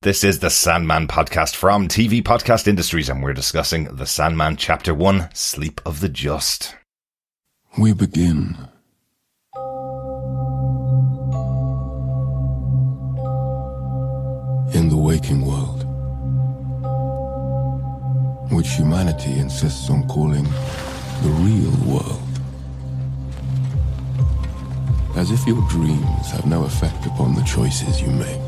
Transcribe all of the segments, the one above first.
This is the Sandman podcast from TV Podcast Industries, and we're discussing the Sandman Chapter 1, Sleep of the Just. We begin. In the waking world, which humanity insists on calling the real world. As if your dreams have no effect upon the choices you make.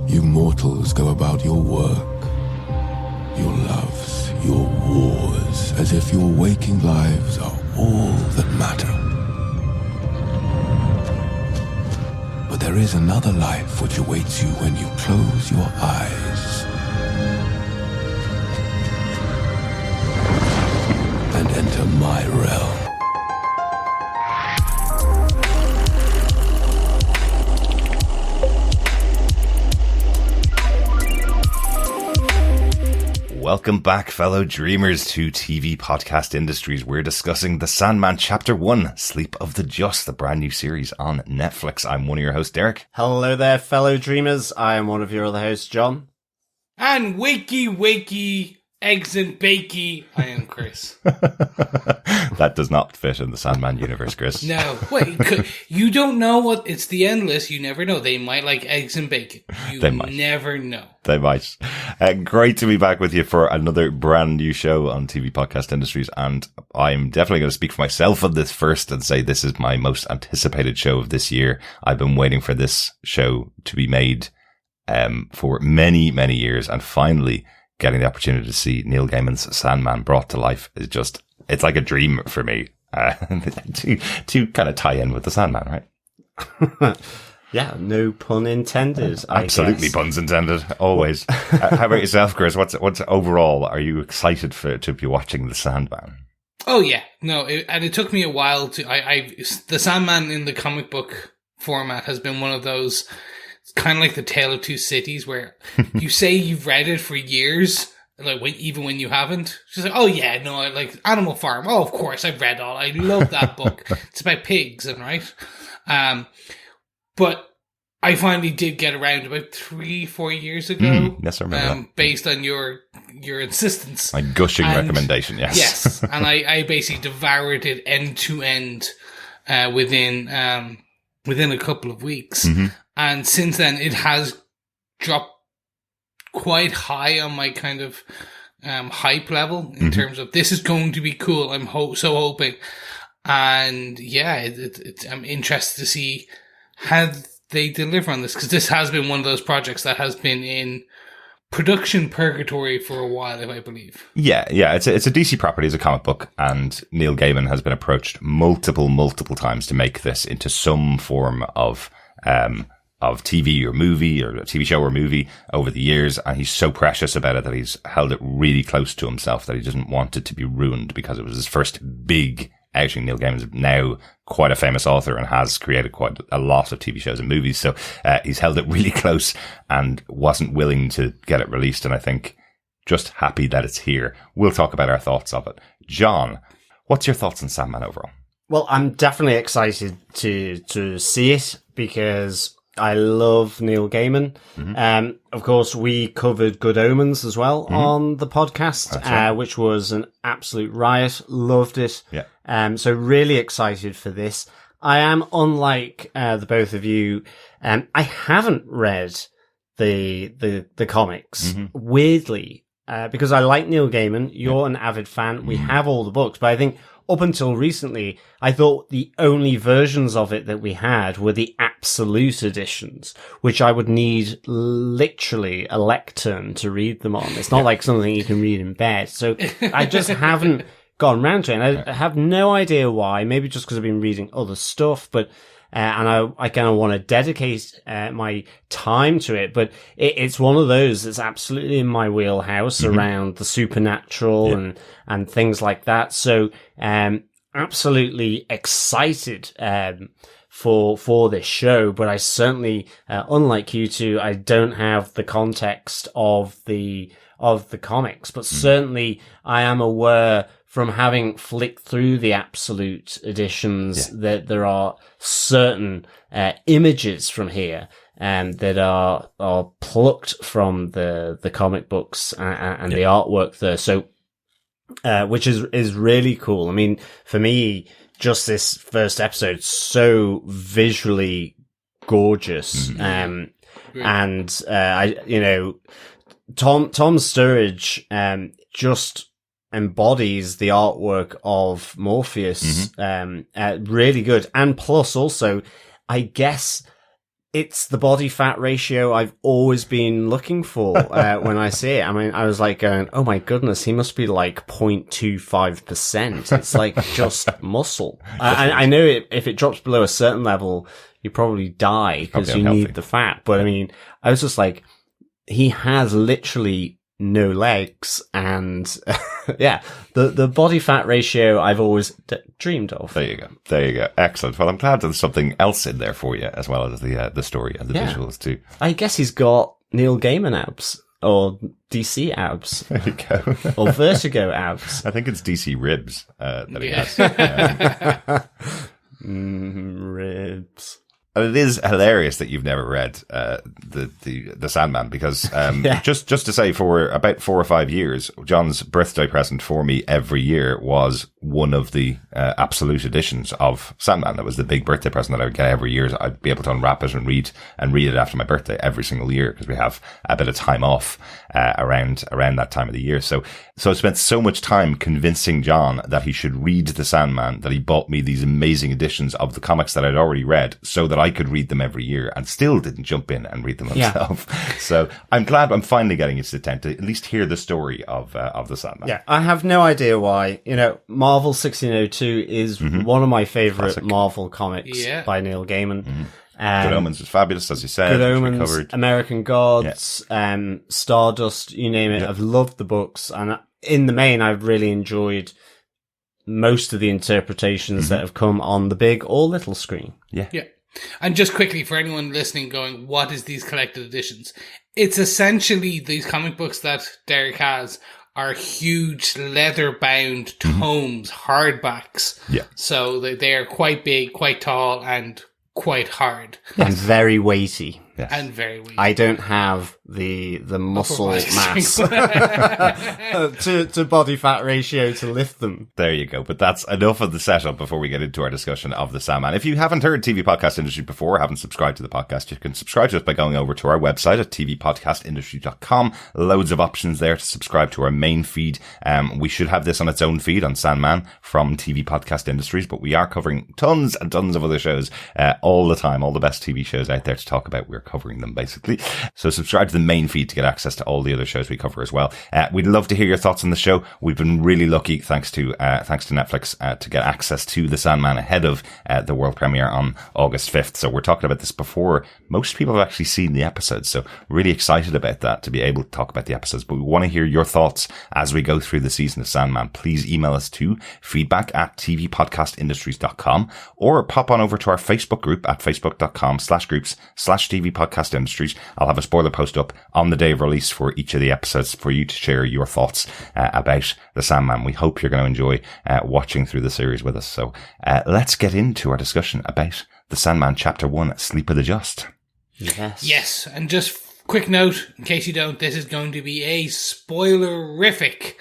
You mortals go about your work, your loves, your wars, as if your waking lives are all that matter. But there is another life which awaits you when you close your eyes and enter my realm. Welcome back, fellow dreamers, to TV Podcast Industries. We're discussing the Sandman Chapter 1, Sleep of the Just, the brand new series on Netflix. I'm one of your hosts, Derek. Hello there, fellow dreamers. I am one of your other hosts, John. And wakey, eggs and bakey, I am Chris. That does not fit in the Sandman universe, Chris. No, wait, you don't know what, it's the endless, you never know. They might like eggs and bacon. They might. Never know. They might. Great to be back with you for another brand new show on TV Podcast Industries, and I'm definitely going to speak for myself on this first and say this is my most anticipated show of this year. I've been waiting for this show to be made for many, many years, and finally getting the opportunity to see Neil Gaiman's Sandman brought to life is just, it's like a dream for me to kind of tie in with the Sandman, right? Yeah, no pun intended. Absolutely, puns intended, always. How about yourself, Chris? What's overall? Are you excited to be watching the Sandman? Oh yeah, no, it took me a while to. The Sandman in the comic book format has been one of those. It's kind of like the Tale of Two Cities, where you say you've read it for years, like even when you haven't. She's like, oh yeah, no, I like Animal Farm. Oh, of course, I've read all. I love that book. It's about pigs, and right. But I finally did get around about 3-4 years ago. Yes, I remember that. Based on your insistence. My gushing recommendation, yes. Yes, and I basically devoured it end to end within a couple of weeks. Mm-hmm. And since then, it has dropped quite high on my kind of hype level in terms of this is going to be cool. I'm so hoping. And yeah, I'm interested to see how they deliver on this, because this has been one of those projects that has been in production purgatory for a while, I believe. Yeah. It's a DC property, it's a comic book, and Neil Gaiman has been approached multiple times to make this into some form of TV or movie, or a TV show or movie over the years, and he's so precious about it that he's held it really close to himself, that he doesn't want it to be ruined, because it was his first big outing. Neil Gaiman is now quite a famous author and has created quite a lot of TV shows and movies, so he's held it really close and wasn't willing to get it released, and I think just happy that it's here. We'll talk about our thoughts of it. John, what's your thoughts on Sandman overall? Well, I'm definitely excited to see it, because I love Neil Gaiman. Mm-hmm. Of course, we covered Good Omens as well on the podcast, right. Which was an absolute riot. Loved it. Yeah. So really excited for this. I am, unlike the both of you, I haven't read the comics, weirdly, because I like Neil Gaiman. You're an avid fan. We have all the books, but I think up until recently, I thought the only versions of it that we had were the absolute editions, which I would need literally a lectern to read them on. It's not like something you can read in bed. So I just haven't gone round to it. And I have no idea why. Maybe just because I've been reading other stuff, but and I kind of want to dedicate my time to it, but it's one of those that's absolutely in my wheelhouse around the supernatural and things like that. So absolutely excited for this show, but I certainly, unlike you two, I don't have the context of the comics, but certainly I am aware from having flicked through the absolute editions that there are certain images from here that are plucked from the comic books and the artwork there. So, which is really cool. I mean, for me, just this first episode, so visually gorgeous. And, Tom Sturridge, just embodies the artwork of Morpheus, really good. And plus also, I guess it's the body fat ratio I've always been looking for, when I see it. I mean, I was like going, oh my goodness, he must be like 0.25%. It's like just muscle. I know if it drops below a certain level, you probably die because you need the fat. But I mean, I was just like, he has literally no legs, and the body fat ratio I've always dreamed of. There you go. Excellent. Well, I'm glad there's something else in there for you, as well as the story and the visuals too. I guess he's got Neil Gaiman abs, or DC abs. There you go. Or Vertigo abs. I think it's DC ribs that he has. Ribs. And it is hilarious that you've never read the Sandman, because just to say, for about 4 or 5 years, John's birthday present for me every year was one of the absolute editions of Sandman. That was the big birthday present that I would get every year. I'd be able to unwrap it and read it after my birthday every single year, because we have a bit of time off around that time of the year. So I spent so much time convincing John that he should read the Sandman, that he bought me these amazing editions of the comics that I'd already read, so that I could read them every year, and still didn't jump in and read them himself. So I'm glad I'm finally getting you to sit down to at least hear the story of the Sandman. Yeah, I have no idea why. Marvel 1602 is one of my favorite Marvel comics by Neil Gaiman. Good Omens is fabulous, as you said. Good Omens, American Gods, Stardust, you name it. I've loved the books, and in the main, I've really enjoyed most of the interpretations that have come on the big or little screen. Yeah. And just quickly, for anyone listening going, what is these collected editions? It's essentially these comic books that Derek has are huge leather-bound tomes, hardbacks. Yeah. So they are quite big, quite tall, and quite hard. And very weighty. Yes. And very weighty. I don't have the muscle mass to body fat ratio to lift them. There you go. But that's enough of the setup before we get into our discussion of the Sandman. If you haven't heard TV Podcast Industry before, haven't subscribed to the podcast, you can subscribe to us by going over to our website at tvpodcastindustry.com. Loads of options there to subscribe to our main feed. We should have this on its own feed on Sandman from TV Podcast Industries, but we are covering tons and tons of other shows all the time. All the best TV shows out there to talk about. We're covering them basically. So subscribe to the main feed to get access to all the other shows we cover as well. We'd love to hear your thoughts on the show. We've been really lucky, thanks to Netflix, to get access to the Sandman ahead of the world premiere on August 5th. So we're talking about this before most people have actually seen the episodes. So really excited about that, to be able to talk about the episodes. But we want to hear your thoughts as we go through the season of Sandman. Please email us to feedback@tvpodcastindustries.com, or pop on over to our Facebook group at facebook.com/groups/tvpodcastindustries. I'll have a spoiler post up on the day of release for each of the episodes for you to share your thoughts about the Sandman. We hope you're going to enjoy watching through the series with us. So let's get into our discussion about the Sandman Chapter 1, Sleep of the Just. Yes, and just quick note, in case you don't, this is going to be a spoilerific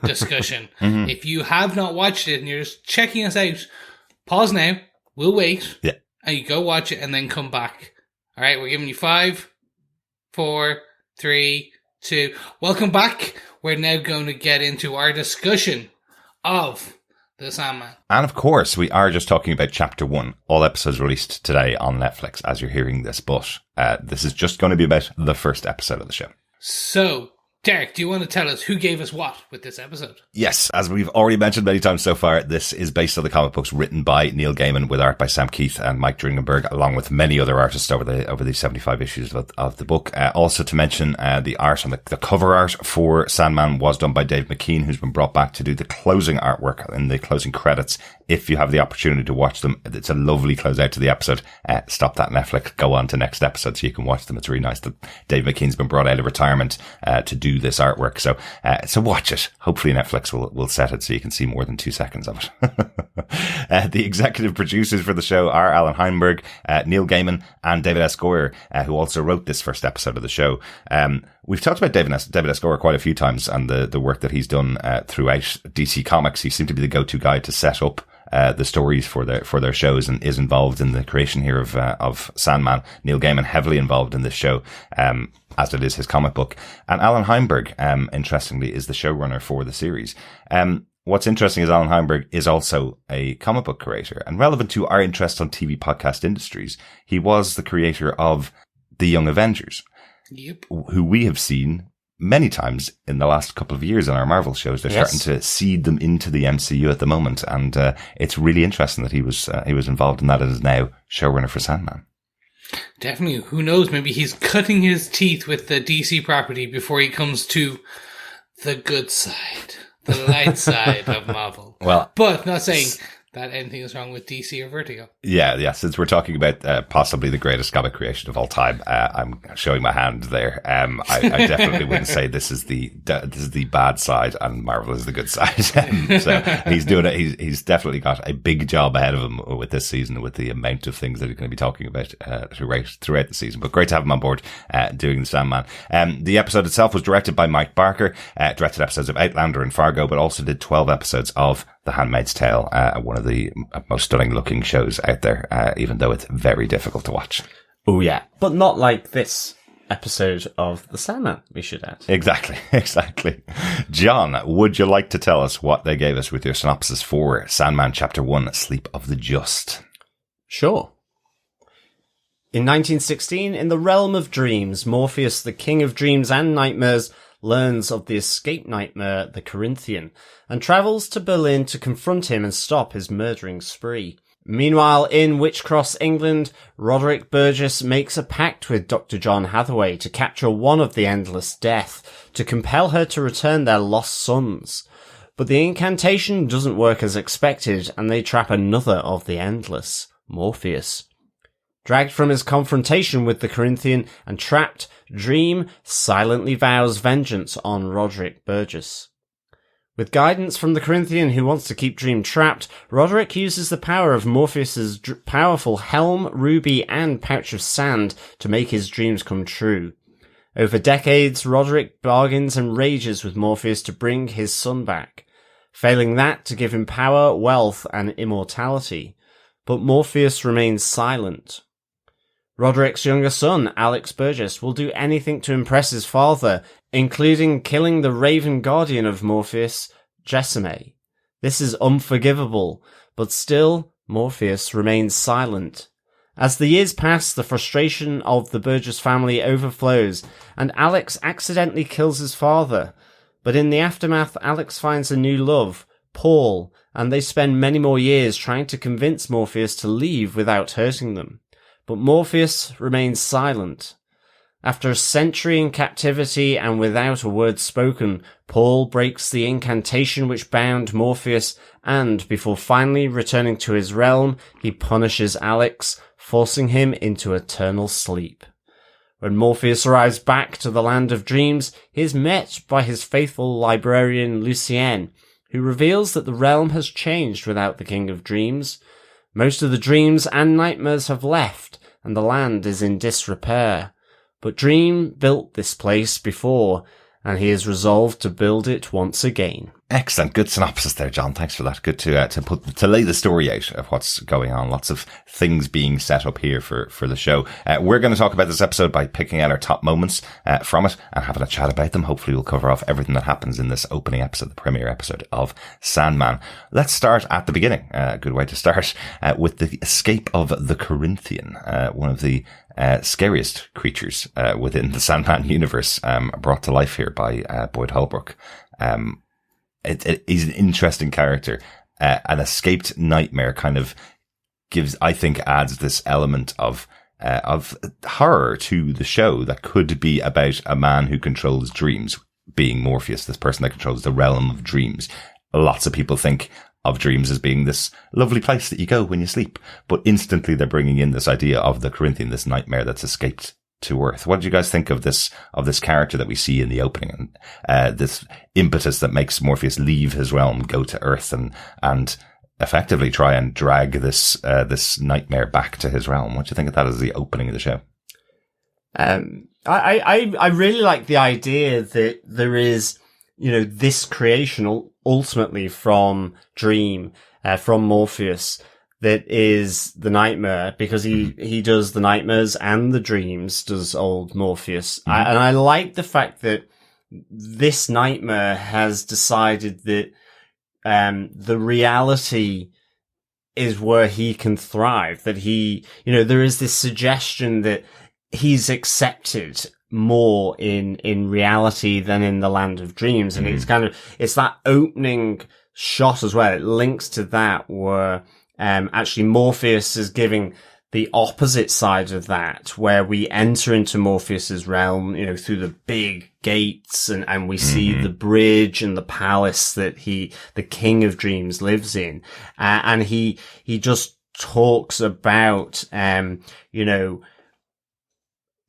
discussion. If you have not watched it and you're just checking us out, pause now, we'll wait, and you go watch it and then come back. Alright, we're giving you 5, 4, 3, 2. Welcome back. We're now going to get into our discussion of the Sandman. And of course, we are just talking about Chapter 1. All episodes released today on Netflix as you're hearing this, but this is just going to be about the first episode of the show. So, Derek, do you want to tell us who gave us what with this episode? Yes, as we've already mentioned many times so far, this is based on the comic books written by Neil Gaiman, with art by Sam Keith and Mike Dringenberg, along with many other artists over the 75 issues of the book. Also to mention, the art and the cover art for Sandman was done by Dave McKean, who's been brought back to do the closing artwork in the closing credits. If you have the opportunity to watch them, it's a lovely close out to the episode. Stop that Netflix, go on to next episode so you can watch them. It's really nice that Dave McKean's been brought out of retirement to do do this artwork. So watch it. Hopefully Netflix will set it so you can see more than 2 seconds of it. The executive producers for the show are Allan Heinberg, Neil Gaiman, and David S. Goyer, who also wrote this first episode of the show. We've talked about David S. Goyer quite a few times and the work that he's done throughout DC Comics. He seemed to be the go-to guy to set up the stories for their shows, and is involved in the creation here of Sandman. Neil Gaiman heavily involved in this show, as it is his comic book. And Allan Heinberg, interestingly, is the showrunner for the series. What's interesting is Allan Heinberg is also a comic book creator, and relevant to our interest on TV podcast industries, he was the creator of The Young Avengers, yep, who we have seen many times in the last couple of years on our Marvel shows. They're starting to seed them into the MCU at the moment, and it's really interesting that he was involved in that and is now showrunner for Sandman. Definitely. Who knows? Maybe he's cutting his teeth with the DC property before he comes to the good side, the light side of Marvel. Well, but not saying that anything is wrong with DC or Vertigo. Yeah. Since we're talking about possibly the greatest comic creation of all time, I'm showing my hand there. I definitely wouldn't say this is the bad side and Marvel is the good side. So he's doing it. He's definitely got a big job ahead of him with this season, with the amount of things that he's going to be talking about throughout the season. But great to have him on board doing the Sandman. The episode itself was directed by Mike Barker. Directed episodes of Outlander and Fargo, but also did 12 episodes of The Handmaid's Tale, one of the most stunning looking shows out there, even though it's very difficult to watch. Oh yeah, but not like this episode of The Sandman, we should add. Exactly. John, would you like to tell us what they gave us with your synopsis for Sandman Chapter 1, Sleep of the Just? Sure. In 1916, in the realm of dreams, Morpheus, the king of dreams and nightmares, learns of the escaped nightmare, the Corinthian, and travels to Berlin to confront him and stop his murdering spree. Meanwhile, in Wych Cross England, Roderick Burgess makes a pact with Dr John Hathaway to capture one of the Endless Death, to compel her to return their lost sons. But the incantation doesn't work as expected, and they trap another of the Endless, Morpheus. Dragged from his confrontation with the Corinthian and trapped, Dream silently vows vengeance on Roderick Burgess. With guidance from the Corinthian, who wants to keep Dream trapped, Roderick uses the power of Morpheus's powerful helm, ruby, and pouch of sand to make his dreams come true. Over decades, Roderick bargains and rages with Morpheus to bring his son back. Failing that, to give him power, wealth, and immortality. But Morpheus remains silent. Roderick's younger son, Alex Burgess, will do anything to impress his father, including killing the Raven Guardian of Morpheus, Jessame. This is unforgivable, but still, Morpheus remains silent. As the years pass, the frustration of the Burgess family overflows, and Alex accidentally kills his father. But in the aftermath, Alex finds a new love, Paul, and they spend many more years trying to convince Morpheus to leave without hurting them. But Morpheus remains silent. After a century in captivity and without a word spoken, Paul breaks the incantation which bound Morpheus, and before finally returning to his realm, he punishes Alex, forcing him into eternal sleep. When Morpheus arrives back to the land of dreams, he is met by his faithful librarian Lucien, who reveals that the realm has changed without the King of Dreams. Most of the dreams and nightmares have left, and the land is in disrepair. But Dream built this place before, and he is resolved to build it once again. Excellent. Good synopsis there, John. Thanks for that. Good to lay the story out of what's going on. Lots of things being set up here for the show. We're going to talk about this episode by picking out our top moments from it and having a chat about them. Hopefully we'll cover off everything that happens in this opening episode, the premiere episode of Sandman. Let's start at the beginning. A good way to start with the escape of the Corinthian, one of the scariest creatures within the Sandman universe, brought to life here by Boyd Holbrook. He's an interesting character. An escaped nightmare kind of adds this element of horror to the show that could be about a man who controls dreams, being Morpheus, this person that controls the realm of dreams. Lots of people think of dreams as being this lovely place that you go when you sleep, but instantly they're bringing in this idea of the Corinthian, this nightmare that's escaped to Earth. What did you guys think of this character that we see in the opening, and this impetus that makes Morpheus leave his realm, go to Earth, and effectively try and drag this nightmare back to his realm? What do you think of that as the opening of the show? I really like the idea that there is, this creation ultimately from Dream, from Morpheus, that is the nightmare, because he does the nightmares and the dreams, does old Morpheus. And I like the fact that this nightmare has decided that the reality is where he can thrive, that he, there is this suggestion that he's accepted more in reality than in the land of dreams. And it's that opening shot as well. It links to that where, actually Morpheus is giving the opposite side of that, where we enter into Morpheus's realm, through the big gates, and we see the bridge and the palace that the King of Dreams lives in. And he just talks about,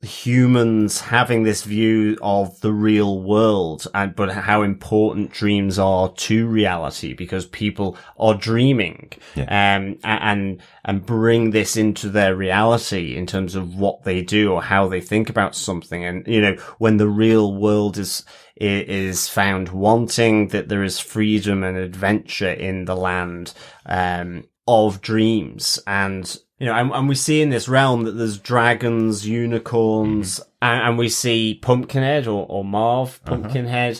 humans having this view of the real world, but how important dreams are to reality, because people are dreaming, and bring this into their reality in terms of what they do or how they think about something. And, when the real world is found wanting, that there is freedom and adventure in the land, of dreams. And, and we see in this realm that there's dragons, unicorns, and we see Pumpkinhead or Marv Pumpkinhead,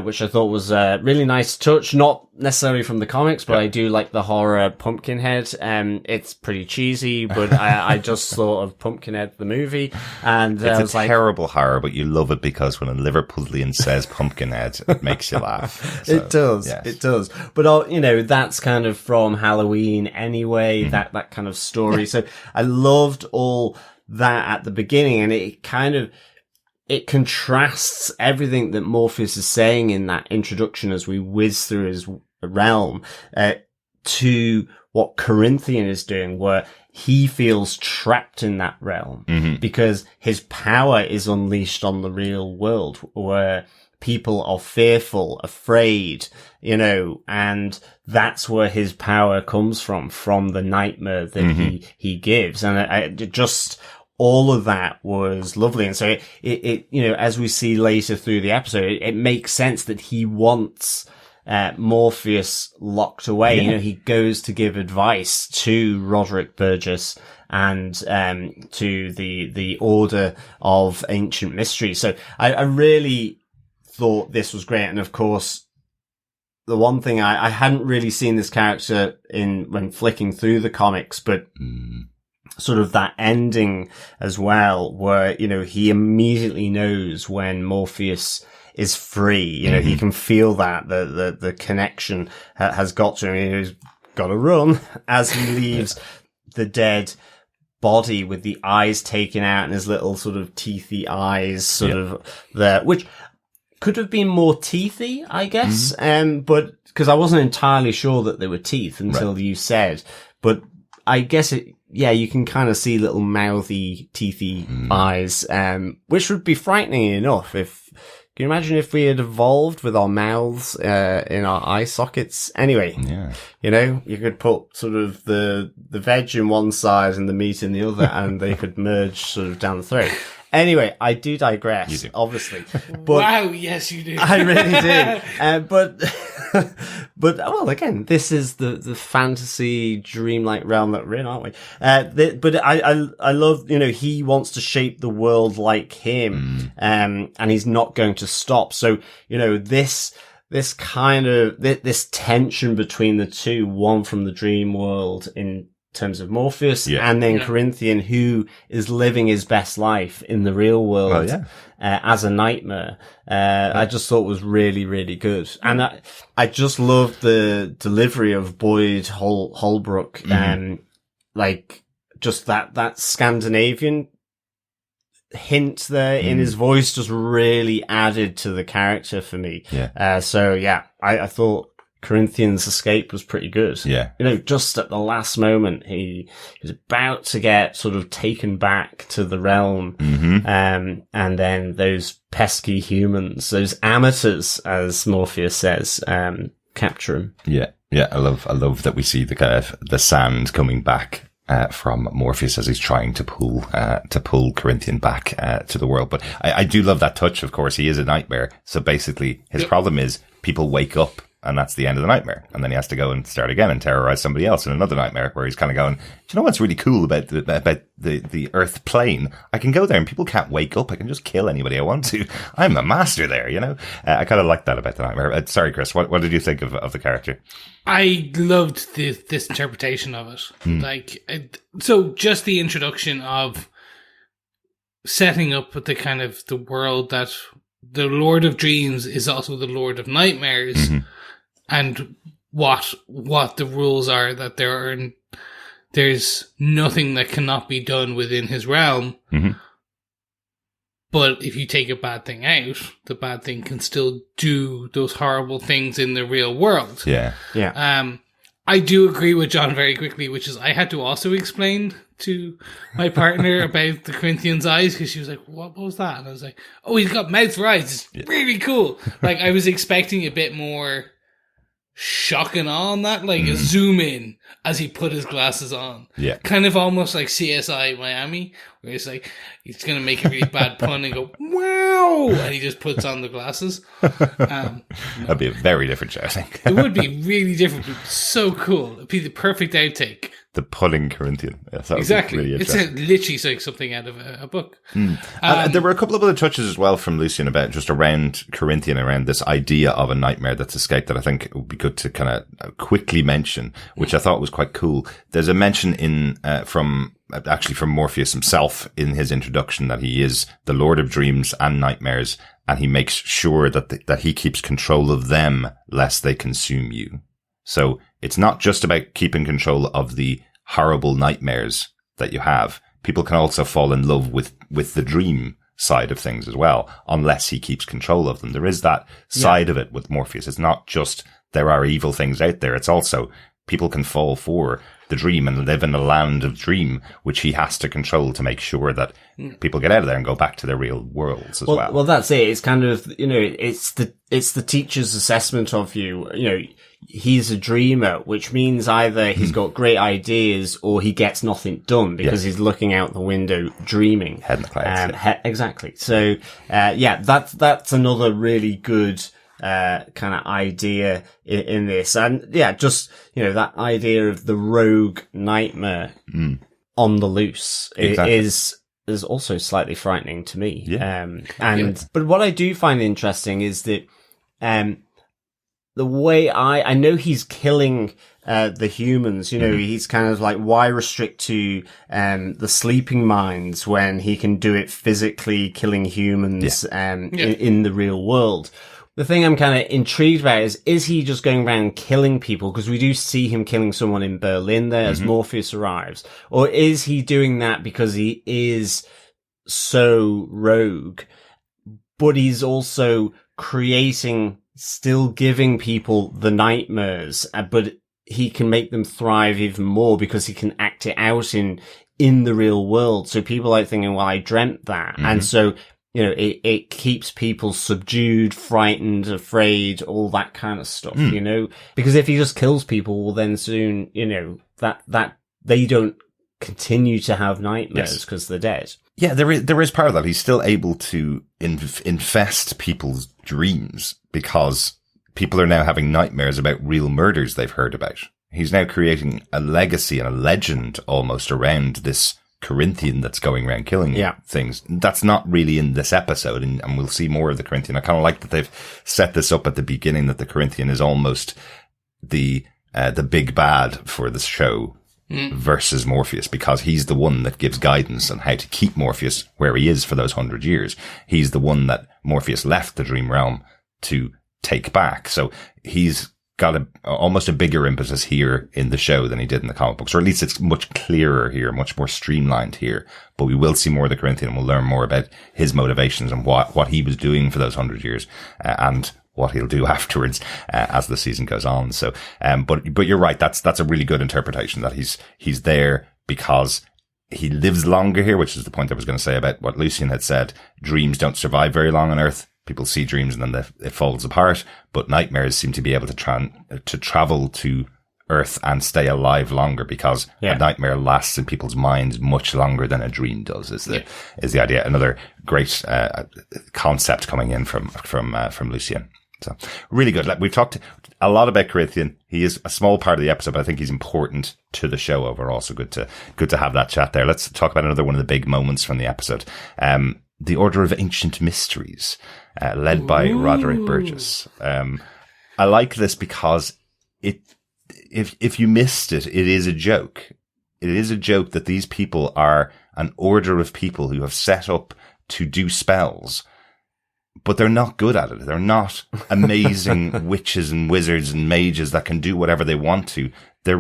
which I thought was a really nice touch. Not necessarily from the comics, but I do like the horror Pumpkinhead. It's pretty cheesy, but I just thought of Pumpkinhead the movie, and it's a terrible horror, but you love it because when a Liverpoolian says Pumpkinhead, it makes you laugh. So, it does, yes. It does. But that's kind of from Halloween anyway. That kind of story. Yeah. So I loved all that at the beginning, and it contrasts everything that Morpheus is saying in that introduction as we whiz through his realm, to what Corinthian is doing, where he feels trapped in that realm because his power is unleashed on the real world, where people are fearful, afraid, and that's where his power comes from the nightmare that he gives. And just all of that was lovely. And so it as we see later through the episode, it makes sense that he wants Morpheus locked away. Yeah. He goes to give advice to Roderick Burgess and to the Order of Ancient Mystery. So I really thought this was great. And of course, the one thing I hadn't really seen this character when flicking through the comics, but sort of that ending as well, where, he immediately knows when Morpheus is free. He can feel that the connection has got to him. He's got to run as he leaves the dead body with the eyes taken out and his little sort of teethy eyes of there, which could have been more teethy, I guess. But because I wasn't entirely sure that they were teeth until you said, but I guess you can kind of see little mouthy, teethy eyes, which would be frightening enough. Can you imagine if we had evolved with our mouths in our eye sockets? Anyway, you could put sort of the veg in one side and the meat in the other, and they could merge sort of down the throat. Anyway, I do digress, obviously. But wow, yes, you do. I really do. But well, again, this is the fantasy dreamlike realm that we're in, aren't we? But I love, he wants to shape the world like him, and he's not going to stop. So, this kind of, this tension between the two, one from the dream world in terms of Morpheus, and then Corinthian, who is living his best life in the real world as a nightmare. I just thought was really, really good. And I just loved the delivery of Boyd Holbrook, just that Scandinavian hint there in his voice just really added to the character for me. Yeah. I thought Corinthian's escape was pretty good. Yeah. Just at the last moment, he was about to get sort of taken back to the realm. And then those pesky humans, those amateurs, as Morpheus says, capture him. Yeah. Yeah. I love that we see the kind of the sand coming back from Morpheus as he's trying to pull Corinthian back to the world. But I do love that touch. Of course, he is a nightmare. So basically, his problem is people wake up, and that's the end of the nightmare. And then he has to go and start again and terrorize somebody else in another nightmare, where he's kind of going, do you know what's really cool about the Earth plane? I can go there and people can't wake up. I can just kill anybody I want to. I'm a master there, I kind of like that about the nightmare. Sorry, Chris, what did you think of the character? I loved this interpretation of it. So just the introduction of setting up the kind of the world that the Lord of Dreams is also the Lord of Nightmares, and what the rules are, that there's nothing that cannot be done within his realm. But if you take a bad thing out, the bad thing can still do those horrible things in the real world. Yeah. I do agree with John very quickly, which is I had to also explain to my partner about the Corinthian's eyes, because she was like, what was that? And I was like, oh, he's got mouth for eyes. It's really cool. Like, I was expecting a bit more shock and awe on that, like a zoom in as he put his glasses on. Yeah. Kind of almost like CSI Miami, where it's like, he's going to make a really bad pun and go, wow! And he just puts on the glasses. That'd be a very different show, I think. It would be really different, but so cool. It'd be the perfect outtake. The pulling Corinthian. Yes, Exactly. Really It's literally like something out of a book. There were a couple of other touches as well from Lucian about just around Corinthian, around this idea of a nightmare that's escaped, that I think it would be good to kind of quickly mention, which I thought was quite cool. There's a mention from Morpheus himself in his introduction that he is the Lord of Dreams and Nightmares, and he makes sure that he keeps control of them lest they consume you. So it's not just about keeping control of the horrible nightmares that you have. People can also fall in love with the dream side of things as well, unless he keeps control of them. There is that side of it with Morpheus. It's not just there are evil things out there. It's also people can fall for the dream and live in a land of dream, which he has to control to make sure that people get out of there and go back to their real worlds as well. Well, that's it. It's kind of, it's the teacher's assessment of you. He's a dreamer, which means either he's got great ideas or he gets nothing done because he's looking out the window dreaming. Head in the clouds. Exactly. So, that's another really good kind of idea in this. And just, that idea of the rogue nightmare on the loose is also slightly frightening to me. Yeah. But what I do find interesting is that, the way I know he's killing, the humans, he's kind of like, why restrict to, the sleeping minds when he can do it physically, killing humans, in the real world? The thing I'm kind of intrigued about is he just going around killing people? Because we do see him killing someone in Berlin there as Morpheus arrives. Or is he doing that because he is so rogue, but he's also still giving people the nightmares, but he can make them thrive even more because he can act it out in the real world. So people are thinking, well, I dreamt that. And so, it keeps people subdued, frightened, afraid, all that kind of stuff, because if he just kills people, well, then soon, that they don't continue to have nightmares because they're dead. Yeah, there is part of that. He's still able to infest people's dreams because people are now having nightmares about real murders they've heard about. He's now creating a legacy and a legend almost around this Corinthian that's going around killing things. That's not really in this episode, and we'll see more of the Corinthian. I kind of like that they've set this up at the beginning, that the Corinthian is almost the big bad for the show. Versus Morpheus, because he's the one that gives guidance on how to keep Morpheus where he is for those 100 years. He's the one that Morpheus left the dream realm to take back. So he's got almost a bigger impetus here in the show than he did in the comic books, or at least it's much clearer here, much more streamlined here. But we will see more of the Corinthian, and we'll learn more about his motivations and what he was doing for those 100 years, and what he'll do afterwards, as the season goes on. So, but you're right. That's a really good interpretation, that he's there because he lives longer here, which is the point I was going to say about what Lucian had said. Dreams don't survive very long on Earth. People see dreams and then it falls apart, but nightmares seem to be able to travel to Earth and stay alive longer, because a nightmare lasts in people's minds much longer than a dream does, is the idea. Another great concept coming in from Lucian. So really good. We've talked a lot about Corinthian. He is a small part of the episode, but I think he's important to the show overall. So good to have that chat there. Let's talk about another one of the big moments from the episode. The Order of Ancient Mysteries, led by Roderick Burgess. I like this because if you missed it, it is a joke. It is a joke that these people are an order of people who have set up to do spells, but they're not good at it. They're not amazing witches and wizards and mages that can do whatever they want to. They're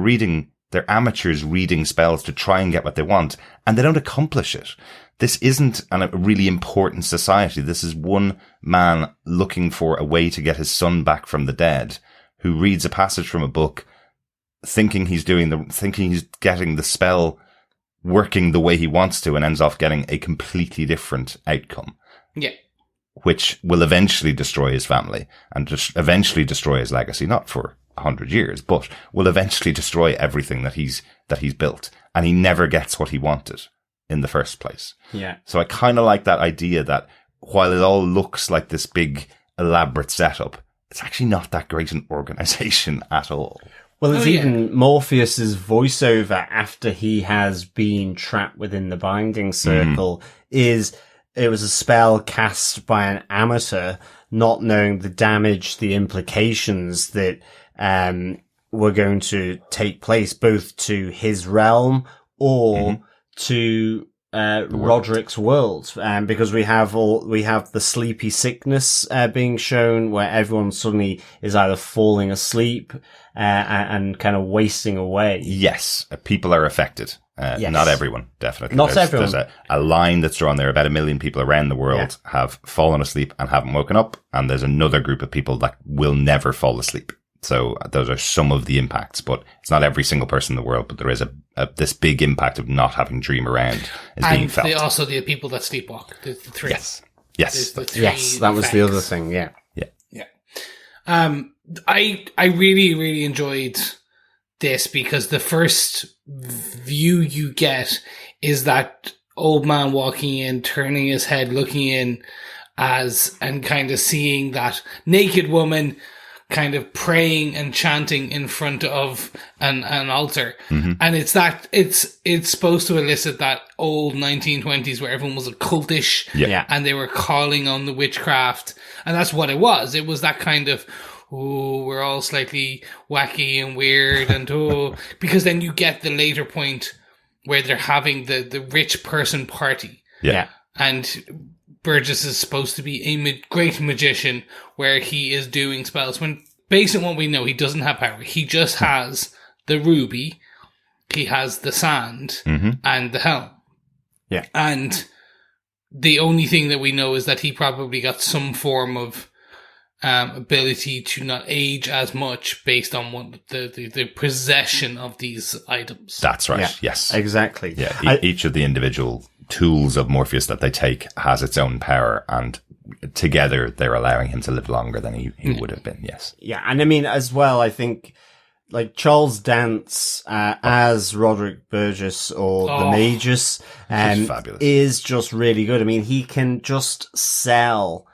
amateurs reading spells to try and get what they want, and they don't accomplish it. This isn't a really important society. This is one man looking for a way to get his son back from the dead, who reads a passage from a book, thinking he's getting the spell working the way he wants to, and ends off getting a completely different outcome. Yeah. Which will eventually destroy his family and eventually destroy his legacy, not for 100 years, but will eventually destroy everything that he's built. And he never gets what he wanted in the first place. Yeah. So I kind of like that idea that while it all looks like this big elaborate setup, it's actually not that great an organization at all. Well, it's even Morpheus's voiceover after he has been trapped within the binding circle it was a spell cast by an amateur, not knowing the damage, the implications that were going to take place both to his realm or to Roderick's world, because we have the sleepy sickness being shown, where everyone suddenly is either falling asleep and kind of wasting away. Yes, people are affected. Yes. Not everyone, definitely. Not everyone. There's a line that's drawn there. About 1 million people around the world have fallen asleep and haven't woken up, and there's another group of people that will never fall asleep. So those are some of the impacts, but it's not every single person in the world. But there is this big impact of not having dream around is being felt. And also the people that sleepwalk. The three. Yes. Yes, that was the other thing. Yeah. I really, really enjoyed this, because the first view you get is that old man walking in, turning his head, looking in and kind of seeing that naked woman kind of praying and chanting in front of an altar. And it's supposed to elicit that old 1920s where everyone was occultish and they were calling on the witchcraft. And that's what it was. It was that kind of, we're all slightly wacky and weird, and because then you get the later point where they're having the rich person party. Yeah. And Burgess is supposed to be a great magician, where he is doing spells, when based on what we know, he doesn't have power. He just has the ruby, he has the sand, and the helm. Yeah. And the only thing that we know is that he probably got some form of ability to not age as much based on what the possession of these items. That's right. Yeah, yes, exactly. Yeah, each of the individual tools of Morpheus that they take has its own power, and together they're allowing him to live longer than he would have been. Yes. Yeah, and I mean as well, I think like Charles Dance as Roderick Burgess or the Magus is just really good. I mean, he can just sell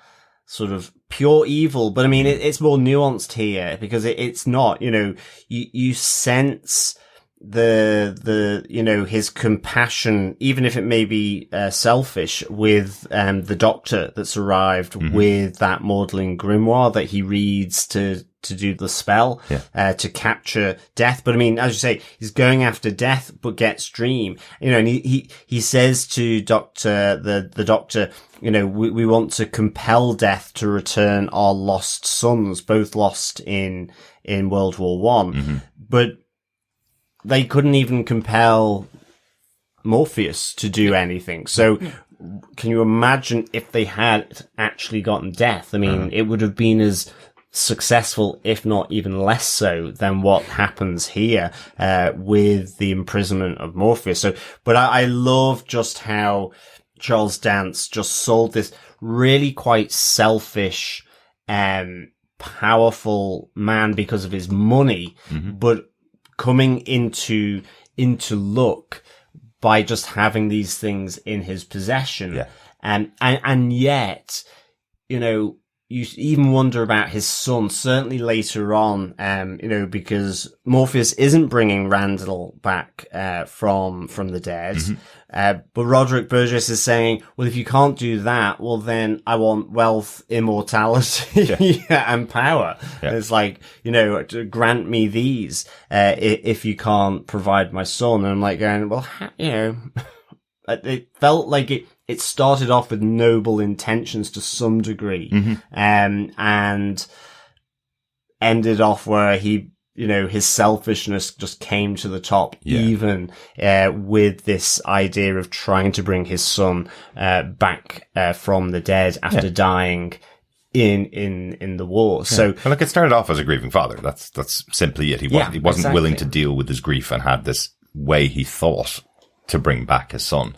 sort of pure evil, but I mean, it's more nuanced here, because it's not, you sense his compassion, even if it may be selfish, with the doctor that's arrived with that maudlin grimoire that he reads to do the spell, to capture death. But I mean, as you say, he's going after death, but gets dream, and he says to the doctor, we want to compel death to return our lost sons, both lost in World War One, but they couldn't even compel Morpheus to do anything. So can you imagine if they had actually gotten death? I mean, it would have been as successful, if not even less so than what happens here, with the imprisonment of Morpheus. So, but I love just how Charles Dance just sold this really quite selfish, powerful man because of his money, but coming into look by just having these things in his possession. Yeah. And yet, you know, you even wonder about his son, certainly later on, you know, because Morpheus isn't bringing Randall back, from the dead. But Roderick Burgess is saying, well, if you can't do that, well, then I want wealth, immortality, and power. Yeah. It's like, you know, grant me these, if you can't provide my son. And I'm like going, well, you know, it felt like it started off with noble intentions to some degree, and ended off where he, you know, his selfishness just came to the top, even with this idea of trying to bring his son back from the dead after dying in the war. So, well, like, it started off as a grieving father. That's simply it. He wasn't exactly. willing to deal with his grief and had this way he thought to bring back his son.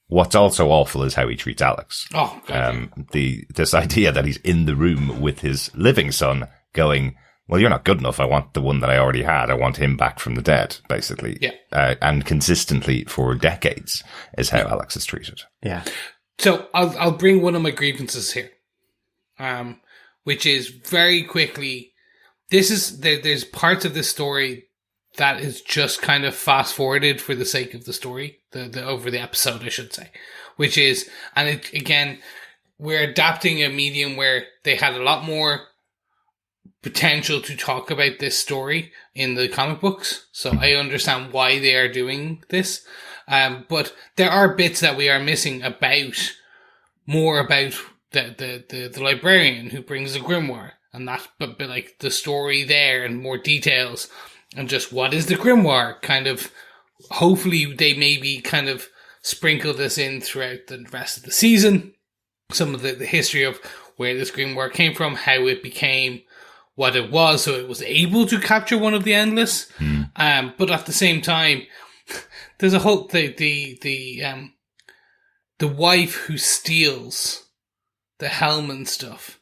What's also awful is how he treats Alex. Oh, God. This idea that he's in the room with his living son going, well, you're not good enough. I want the one that I already had. I want him back from the dead, basically. Yeah. And consistently for decades is how Alex is treated. yeah. So I'll bring one of my grievances here, which is very quickly, there's parts of this story that is just kind of fast forwarded for the sake of the story, the over the episode, I should say, which is, and it, again, we're adapting a medium where they had a lot more potential to talk about this story in the comic books. So I understand why they are doing this. But there are bits that we are missing more about the librarian who brings the grimoire, and that, but like the story there and more details. And just what is the grimoire? Kind of, hopefully they maybe kind of sprinkle this in throughout the rest of the season. Some of the history of where this grimoire came from, how it became what it was, so it was able to capture one of the Endless. But at the same time, there's a whole, the wife who steals the helm and stuff.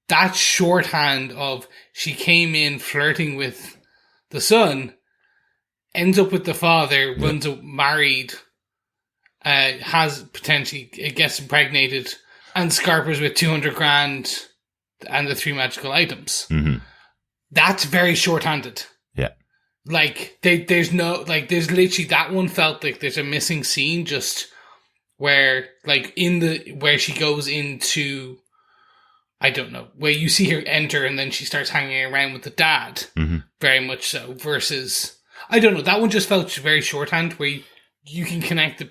That shorthand of she came in flirting with the son, ends up with the father, runs married, has potentially, gets impregnated, and scarpers with 200 grand and the 3 magical items. That's very shorthanded. Yeah. Like, there's literally, that one felt like there's a missing scene just where, like, where she goes into, I don't know, where you see her enter and then she starts hanging around with the dad. Very much so. Versus, I don't know, that one just felt very shorthand where you can connect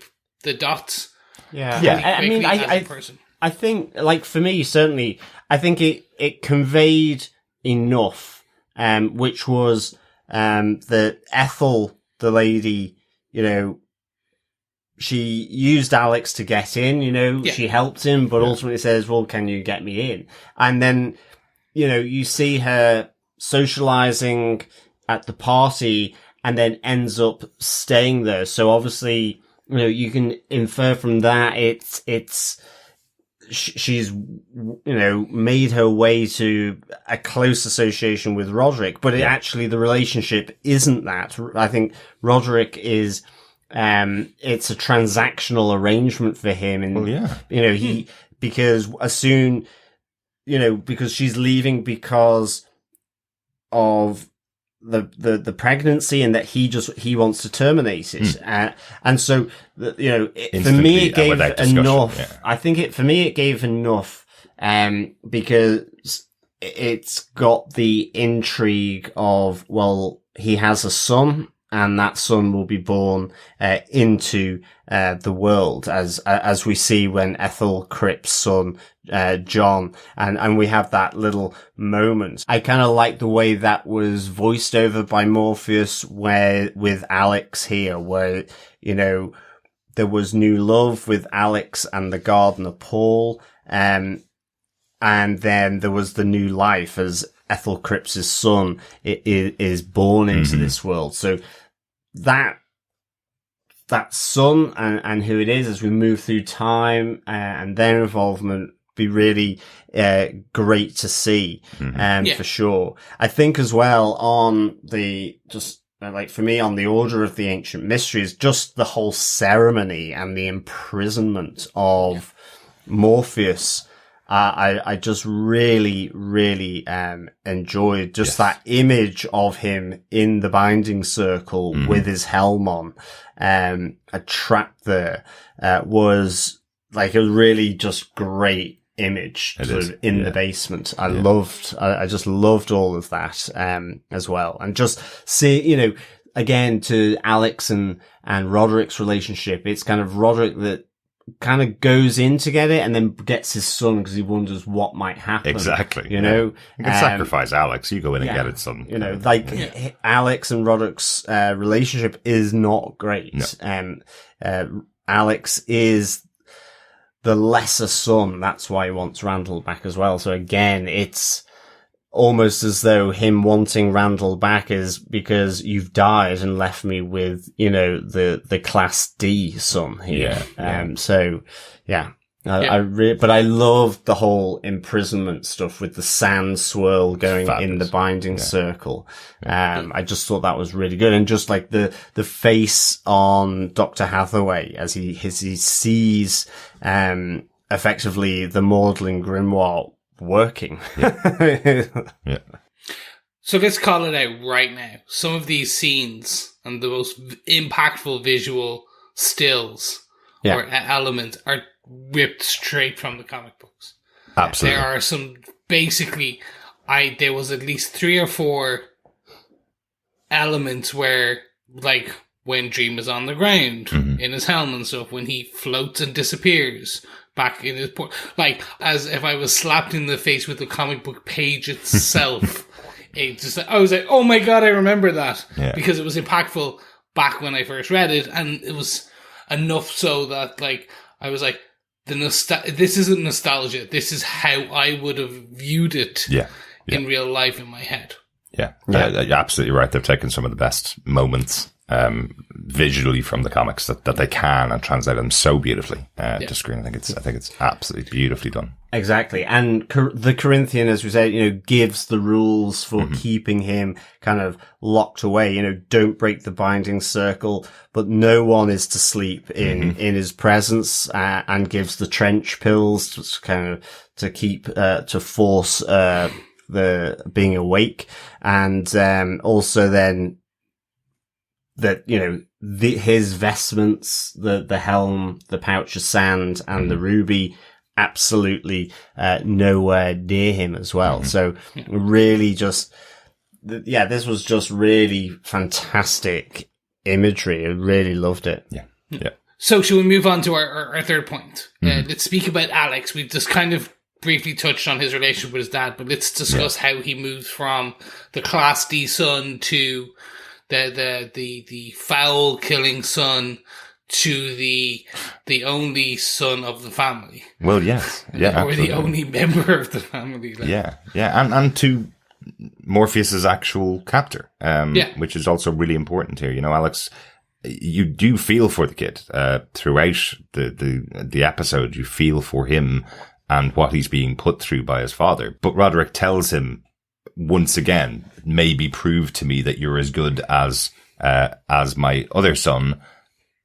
the dots. Yeah. I mean, I think, like, for me, certainly, I think it conveyed enough, which was, that Ethel, the lady, you know, she used Alex to get in, you know, she helped him, but ultimately says, well, can you get me in? And then, you know, you see her socializing at the party and then ends up staying there. So obviously, you know, you can infer from that she's, you know, made her way to a close association with Roderick, but actually the relationship isn't that. I think Roderick is, it's a transactional arrangement for him. And, you know, because as soon, you know, because she's leaving because of the pregnancy and that he wants to terminate it. And so, you know, for me, it gave enough. Yeah. I think for me, it gave enough, because it's got the intrigue of, well, he has a son, and that son will be born into the world, as we see when Ethel Cripp's son, John, and we have that little moment. I kind of like the way that was voiced over by Morpheus, where with Alex here, where, you know, there was new love with Alex and the gardener Paul, and and then there was the new life as Ethel Cripps' son is born into this world. So that son and who it is as we move through time and their involvement be really great to see for sure. I think as well on the for me on the Order of the Ancient Mysteries, just the whole ceremony and the imprisonment of Morpheus. I just really, really enjoyed just that image of him in the binding circle with his helm on, a trap there, was like a really just great image sort of in the basement. I just loved all of that, as well. And just see, again, to Alex and Roderick's relationship, it's kind of Roderick that kind of goes in to get it and then gets his son because he wonders what might happen. Exactly. You know? You can sacrifice Alex. You go in and get it, son. Alex and Roderick's relationship is not great. No. Alex is the lesser son. That's why he wants Randall back as well. So again, it's almost as though him wanting Randall back is because you've died and left me with, the class D son here. But I loved the whole imprisonment stuff with the sand swirl going in the binding circle. I just thought that was really good. And just like the face on Dr. Hathaway as he sees, effectively the Maudlin Grimoire working. So let's call it out right now. Some of these scenes and the most impactful visual stills or elements are ripped straight from the comic books. Absolutely. There are some, basically, there was at least 3 or 4 elements where, like, when Dream is on the ground, in his helm and stuff, when he floats and disappears back in his like, as if I was slapped in the face with the comic book page itself. I was like, oh my god, I remember that. Because it was impactful back when I first read it, and it was enough so that, like, I was like, this isn't nostalgia. This is how I would have viewed it in real life in my head. You're absolutely right. They've taken some of the best moments visually from the comics that they can and translate them so beautifully to screen. I think it's absolutely beautifully done. Exactly. And the Corinthian, as we said, gives the rules for keeping him kind of locked away. Don't break the binding circle, but no one is to sleep in his presence, and gives the trench pills to kind of to keep to force the being awake, and also then that his vestments, the helm, the pouch of sand, and the ruby, absolutely nowhere near him as well. So really just this was just really fantastic imagery. I really loved it. So shall we move on to our third point? Let's speak about Alex. We've just kind of briefly touched on his relationship with his dad, but let's discuss how he moves from the Class D son to the foul killing son to the only son of the family. Well, yes, yeah, or the only member of the family. Like. And to Morpheus's actual captor, which is also really important here. Alex, you do feel for the kid throughout the episode. You feel for him and what he's being put through by his father. But Roderick tells him once again, maybe prove to me that you're as good as my other son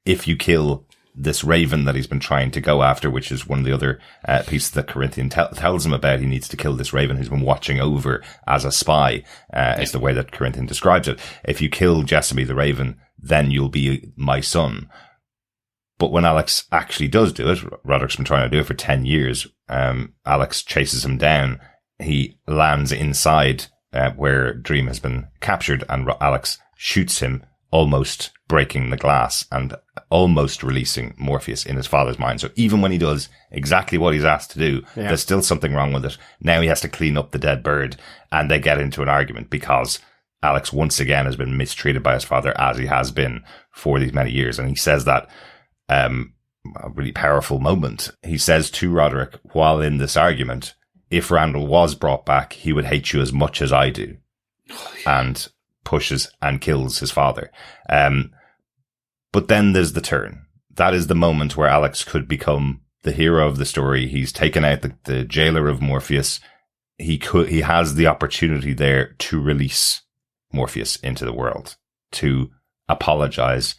if you kill this raven that he's been trying to go after, which is one of the other pieces that Corinthian tells him about. He needs to kill this raven who's been watching over as a spy, is the way that Corinthian describes it. If you kill Jessamy the raven, then you'll be my son. But when Alex actually does do it, Roderick's been trying to do it for 10 years. Alex chases him down. He lands inside where Dream has been captured, and Alex shoots him, almost breaking the glass and almost releasing Morpheus in his father's mind. So even when he does exactly what he's asked to do, there's still something wrong with it. Now he has to clean up the dead bird, and they get into an argument because Alex once again has been mistreated by his father, as he has been for these many years. And he says that a really powerful moment. He says to Roderick while in this argument, if Randall was brought back, he would hate you as much as I do. And pushes and kills his father. But then there's the turn. That is the moment where Alex could become the hero of the story. He's taken out the jailer of Morpheus. He has the opportunity there to release Morpheus into the world, to apologize,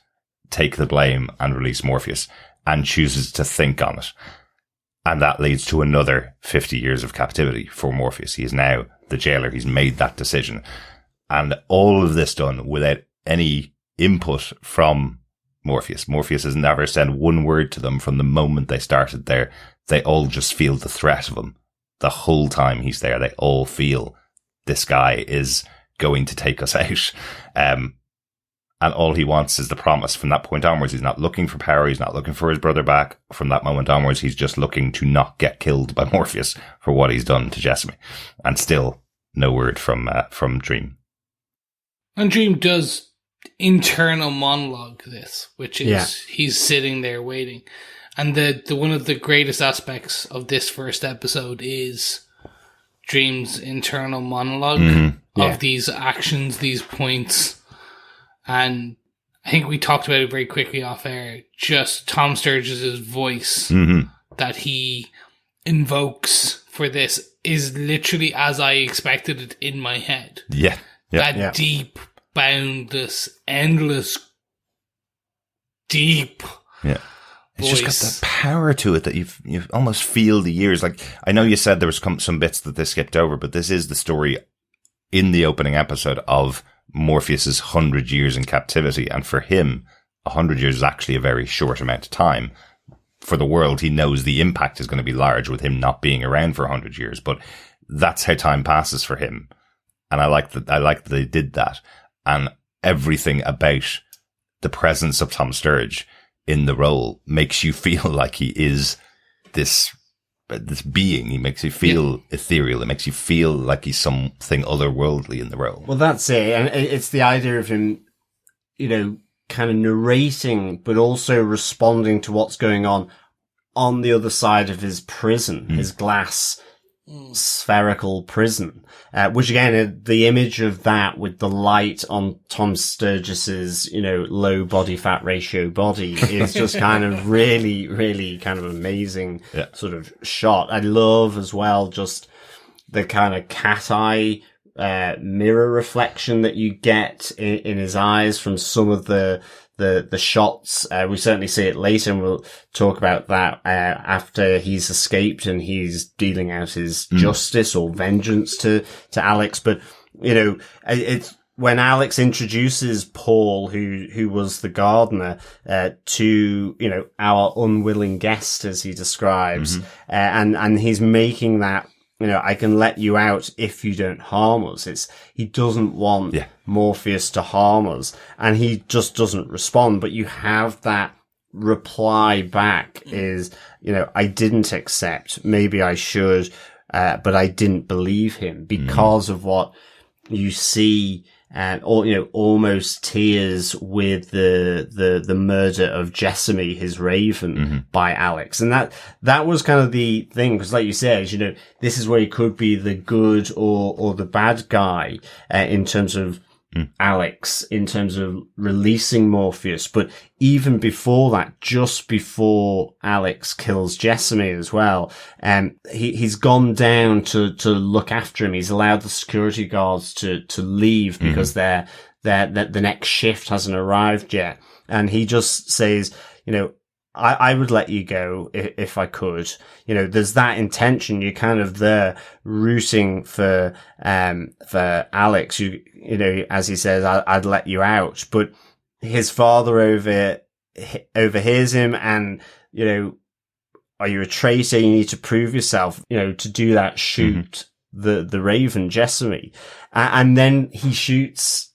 take the blame, and release Morpheus, and chooses to think on it. And that leads to another 50 years of captivity for Morpheus. He is now the jailer. He's made that decision. And all of this done without any input from Morpheus. Morpheus has never said one word to them from the moment they started there. They all just feel the threat of him. The whole time he's there, they all feel this guy is going to take us out. And all he wants is the promise. From that point onwards, he's not looking for power. He's not looking for his brother back. From that moment onwards, he's just looking to not get killed by Morpheus for what he's done to Jessamy. And still no word from Dream. And Dream does internal monologue this, which is he's sitting there waiting. And the one of the greatest aspects of this first episode is Dream's internal monologue of these actions, these points. And I think we talked about it very quickly off air. Just Tom Sturges' voice that he invokes for this is literally as I expected it in my head. Yeah. That deep, boundless, endless, deep It's voice. just got that power to it that you almost feel the years. Like, I know you said there was some bits that they skipped over, but this is the story in the opening episode of Morpheus's 100 years in captivity. And for him, 100 years is actually a very short amount of time. For the world, he knows the impact is going to be large with him not being around for 100 years, but that's how time passes for him. And I like that they did that. And everything about the presence of Tom Sturridge in the role makes you feel like he is this being. He makes you feel ethereal. It makes you feel like he's something otherworldly in the role. Well, that's it. And it's the idea of him, kind of narrating, but also responding to what's going on the other side of his prison, his glass spherical prison, which again, the image of that with the light on Tom Sturgis's, low body fat ratio body is just kind of really, really kind of amazing sort of shot. I love as well just the kind of cat eye mirror reflection that you get in his eyes from some of the shots. We certainly see it later, and we'll talk about that after he's escaped and he's dealing out his justice or vengeance to Alex. But it's when Alex introduces Paul, who was the gardener, to our unwilling guest, as he describes, and he's making that. I can let you out if you don't harm us. He doesn't want Morpheus to harm us, and he just doesn't respond. But you have that reply back is, I didn't accept. Maybe I should, but I didn't believe him because of what you see. And almost tears with the murder of Jessamy, his raven, by Alex. And that was kind of the thing, because like you said, this is where he could be the good or the bad guy, in terms of Alex, in terms of releasing Morpheus. But even before that, just before Alex kills Jessamy as well, he's gone down to look after him. He's allowed the security guards to leave because the next shift hasn't arrived yet. And he just says, I would let you go if I could. There's that intention. You're kind of there rooting for Alex. As he says, I'd let you out. But his father overhears him and, are you a traitor? You need to prove yourself. To do that, shoot the raven, Jessamy. And then he shoots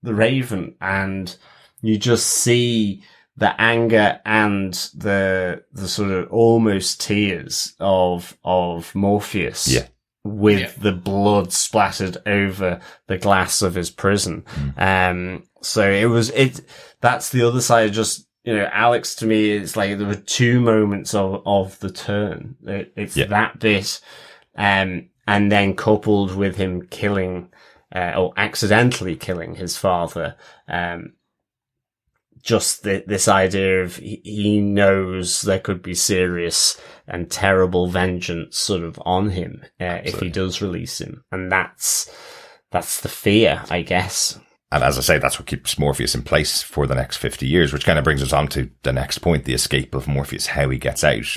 the raven, and you just see the anger and the sort of almost tears of Morpheus with the blood splattered over the glass of his prison. So that's the other side of just, Alex to me, it's like there were two moments of the turn. It's that bit And then coupled with him killing, or accidentally killing his father, just this idea of he knows there could be serious and terrible vengeance sort of on him if he does release him. And that's the fear, I guess. And as I say, that's what keeps Morpheus in place for the next 50 years, which kind of brings us on to the next point, the escape of Morpheus, how he gets out.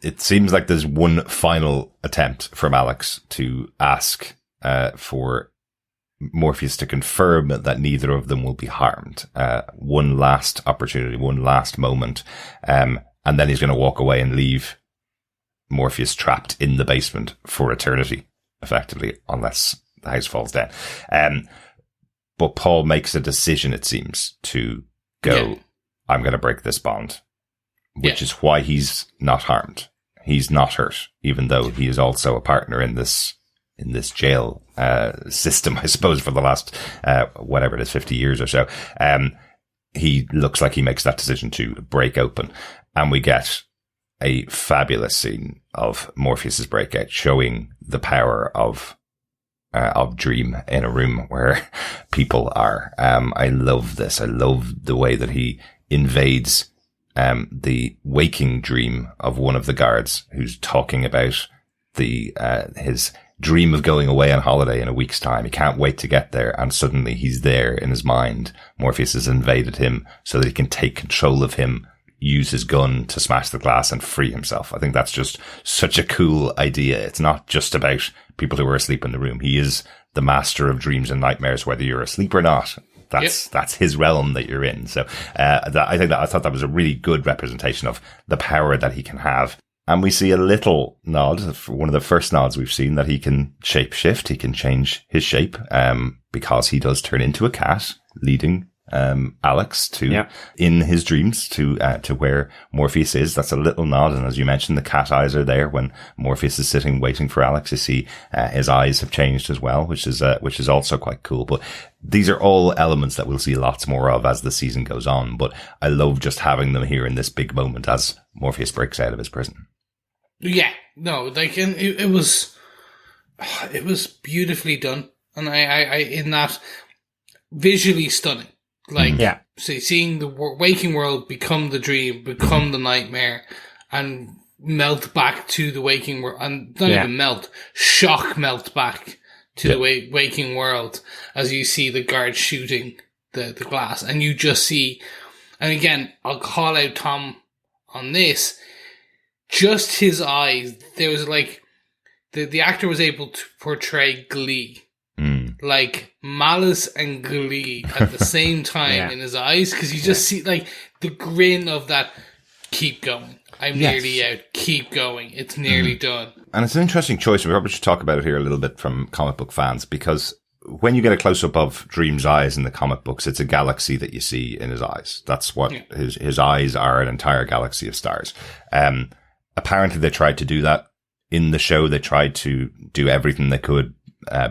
It seems like there's one final attempt from Alex to ask for Morpheus to confirm that neither of them will be harmed. One last opportunity, one last moment. And then he's going to walk away and leave Morpheus trapped in the basement for eternity, effectively, unless the house falls down. But Paul makes a decision, it seems, to go, I'm going to break this bond, which is why he's not harmed. He's not hurt, even though he is also a partner in this jail system, I suppose, for the last, whatever it is, 50 years or so. He looks like he makes that decision to break open. And we get a fabulous scene of Morpheus's breakout, showing the power of dream in a room where people are. I love this. I love the way that he invades the waking dream of one of the guards who's talking about his dream of going away on holiday in a week's time. He can't wait to get there, and suddenly he's there in his mind. Morpheus has invaded him so that he can take control of him, use his gun to smash the glass and free himself. I think that's just such a cool idea. It's not just about people who are asleep in the room. He is the master of dreams and nightmares, whether you're asleep or not. That's his realm that you're in. So, I thought that was a really good representation of the power that he can have. And we see a little nod, one of the first nods we've seen, that he can shape shift. He can change his shape, because he does turn into a cat, leading Alex in his dreams to where Morpheus is. That's a little nod. And as you mentioned, the cat eyes are there when Morpheus is sitting waiting for Alex. You see, his eyes have changed as well, which is also quite cool. But these are all elements that we'll see lots more of as the season goes on. But I love just having them here in this big moment as Morpheus breaks out of his prison. Yeah, no, like, it was beautifully done. And I in that, visually stunning. Like, seeing the waking world become the dream, become the nightmare, and melt back to the waking world, and not even melt, melt back to the waking world as you see the guard shooting the glass, and you just see, and again, I'll call out Tom on this, just his eyes, there was like, the actor was able to portray glee. Like malice and glee at the same time in his eyes, because you just see like the grin of that, keep going, I'm nearly out, keep going, it's nearly done. And it's an interesting choice. We probably should talk about it here a little bit from comic book fans, because when you get a close-up of Dream's eyes in the comic books, it's a galaxy that you see in his eyes. That's what his eyes are, an entire galaxy of stars. Apparently they tried to do that in the show. They tried to do everything they could,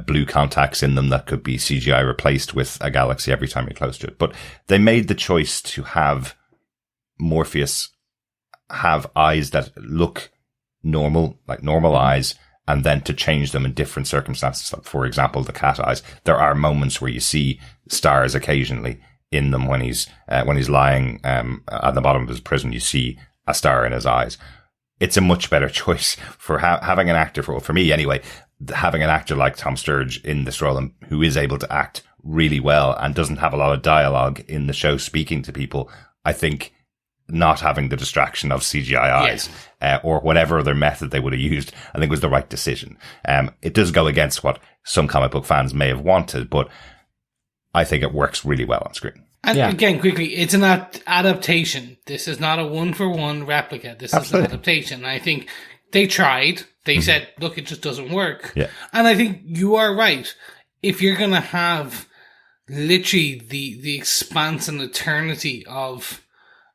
blue contacts in them that could be CGI replaced with a galaxy every time you're close to it. But they made the choice to have Morpheus have eyes that look normal, like normal eyes, and then to change them in different circumstances. Like, for example, the cat eyes. There are moments where you see stars occasionally in them when he's lying at the bottom of his prison. You see a star in his eyes. It's a much better choice for having an actor, for me anyway, having an actor like Tom Sturridge in this role, who is able to act really well and doesn't have a lot of dialogue in the show speaking to people. I think not having the distraction of CGI eyes or whatever other method they would have used, I think was the right decision. It does go against what some comic book fans may have wanted, but I think it works really well on screen. And again, quickly, it's an adaptation. This is not a one-for-one replica. This is an adaptation. I think they tried. They said, look, it just doesn't work. Yeah. And I think you are right. If you're going to have literally the expanse and eternity of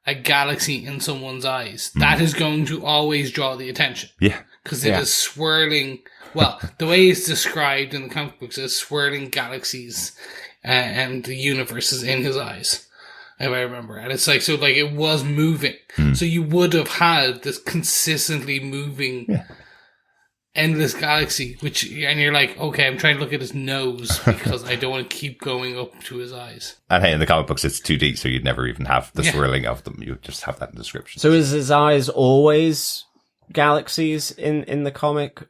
a galaxy in someone's eyes, that is going to always draw the attention. Yeah. Because it is swirling. Well, the way it's described in the comic books is swirling galaxies and the universe is in his eyes, if I remember. And it's like, so like it was moving. So you would have had this consistently moving endless galaxy, and you're like, okay, I'm trying to look at his nose because I don't want to keep going up to his eyes. And hey, in the comic books, it's 2D, so you'd never even have the swirling of them. You would just have that in the description. So is his eyes always galaxies in the comic?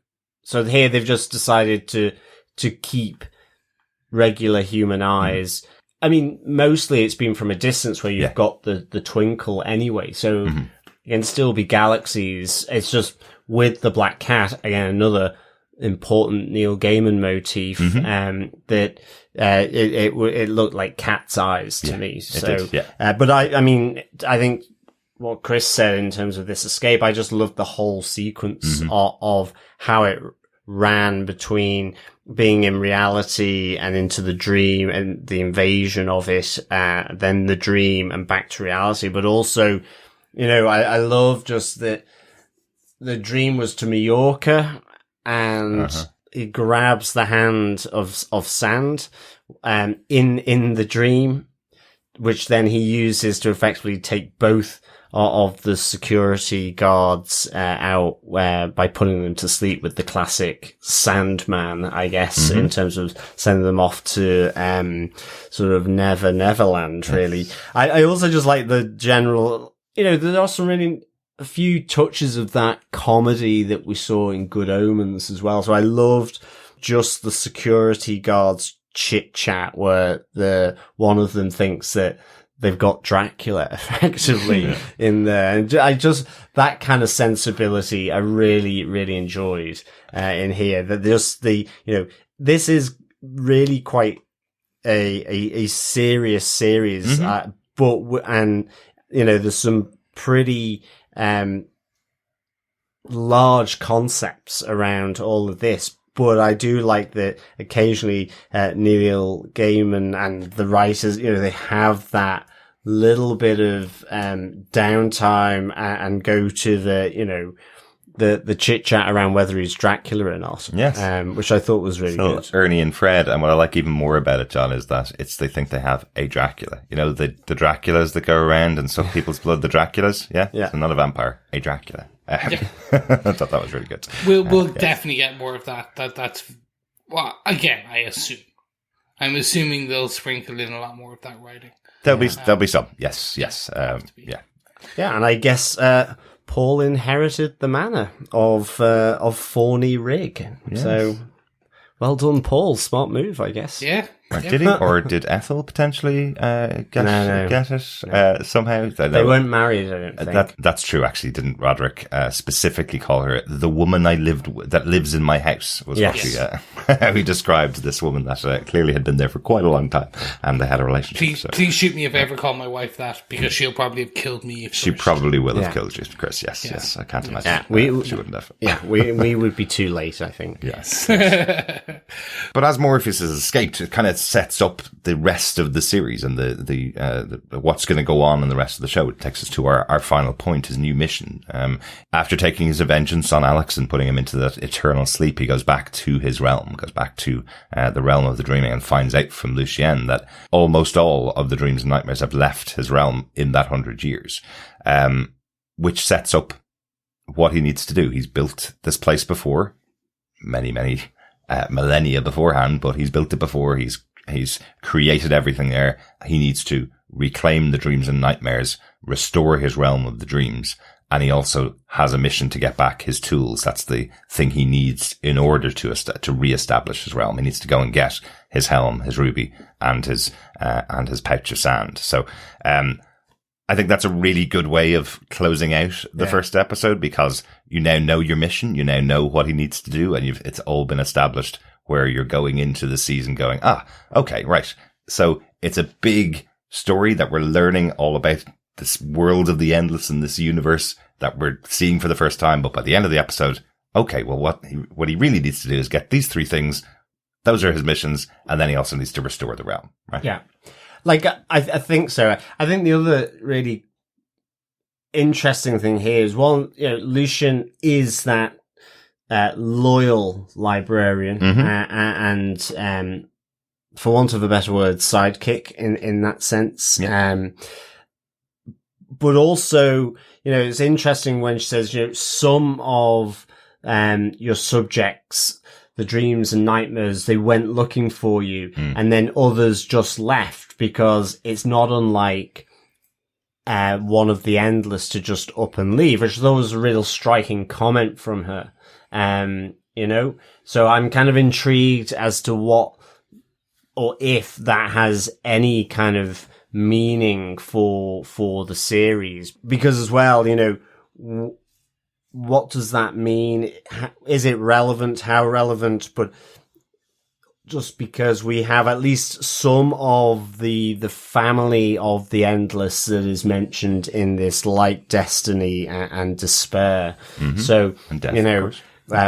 So here they've just decided to keep regular human eyes. I mean, mostly it's been from a distance where you've got the twinkle anyway, so it can still be galaxies. It's just with the Black Cat, again, another important Neil Gaiman motif, that it looked like cat's eyes to me. So, but I mean, I think what Chris said in terms of this escape, I just loved the whole sequence of how it ran between being in reality and into the dream and the invasion of it, then the dream and back to reality. But also, you know, I love just that the dream was to Mallorca and he grabs the hand of Sand, in the dream, which then he uses to effectively take both of the security guards out by putting them to sleep with the classic Sandman, I guess, in terms of sending them off to sort of Neverland, really. I also just like the general, you know, there are some really a few touches of that comedy that we saw in Good Omens as well. So I loved just the security guards chit chat where one of them thinks that they've got Dracula effectively in there. And I just, that kind of sensibility I really, really enjoyed, in here. That just you know, this is really quite a serious series, and, you know, there's some pretty, large concepts around all of this. But I do like that occasionally, Neil Gaiman and the writers, you know, they have that little bit of, downtime and go to the, you know, the chit chat around whether he's Dracula or not. Yes. Which I thought was really good. Ernie and Fred, and what I like even more about it, John, is that they think they have a Dracula. You know, the Draculas that go around and suck people's blood, the Draculas. Yeah. So not a vampire, a Dracula. I thought that was really good. We'll definitely get more of that. That's, well, again, I'm assuming they'll sprinkle in a lot more of that writing. There'll be some. Yes. Yeah. And I guess, Paul inherited the manor of Fawny Rig. Yes. So, well done, Paul. Smart move, I guess. Yeah. Did he? Or did Ethel potentially get it somehow? They weren't married, I don't think. That's true, actually. Didn't Roderick specifically call her the woman that lives in my house? Was what she, how he described this woman that clearly had been there for quite a long time, and they had a relationship. Please shoot me if I ever call my wife that, because she'll probably have killed me. She probably will have killed you, Chris. Yes. I can't imagine. She wouldn't have. Yeah, we would be too late, I think. Yes. But as Morpheus has escaped, it kind of sets up the rest of the series and the what's going to go on in the rest of the show. It takes us to our final point, his new mission. After taking his vengeance on Alex and putting him into that eternal sleep, he goes back to his realm, goes back to the realm of the dreaming, and finds out from Lucien that almost all of the dreams and nightmares have left his realm in that 100 years, which sets up what he needs to do. He's built this place before, many millennia beforehand, but he's built it before. He's created everything there. He needs to reclaim the dreams and nightmares, restore his realm of the dreams, and he also has a mission to get back his tools. That's the thing he needs in order to reestablish his realm. He needs to go and get his helm, his ruby, and his pouch of sand. So, I think that's a really good way of closing out the first episode, because you now know your mission, you now know what he needs to do, and it's all been established where you're going into the season going, okay, right. So it's a big story that we're learning all about, this world of the endless and this universe that we're seeing for the first time. But by the end of the episode, okay, well, what he really needs to do is get these three things. Those are his missions. And then he also needs to restore the realm, right? Yeah. Like, I think so. I think the other really interesting thing here is, one, you know, Lucien is that loyal librarian, and for want of a better word, sidekick in that sense. Yeah. But also, you know, it's interesting when she says, you know, some of your subjects, the dreams and nightmares, they went looking for you, and then others just left, because it's not unlike one of the Endless to just up and leave, which I thought was a real striking comment from her. You know, so I'm kind of intrigued as to what, or if that has any kind of meaning for the series, because as well, you know, what does that mean? Is it relevant? How relevant? But just because we have at least some of the family of the Endless that is mentioned in this, like Destiny and Despair. So, and Death, you know,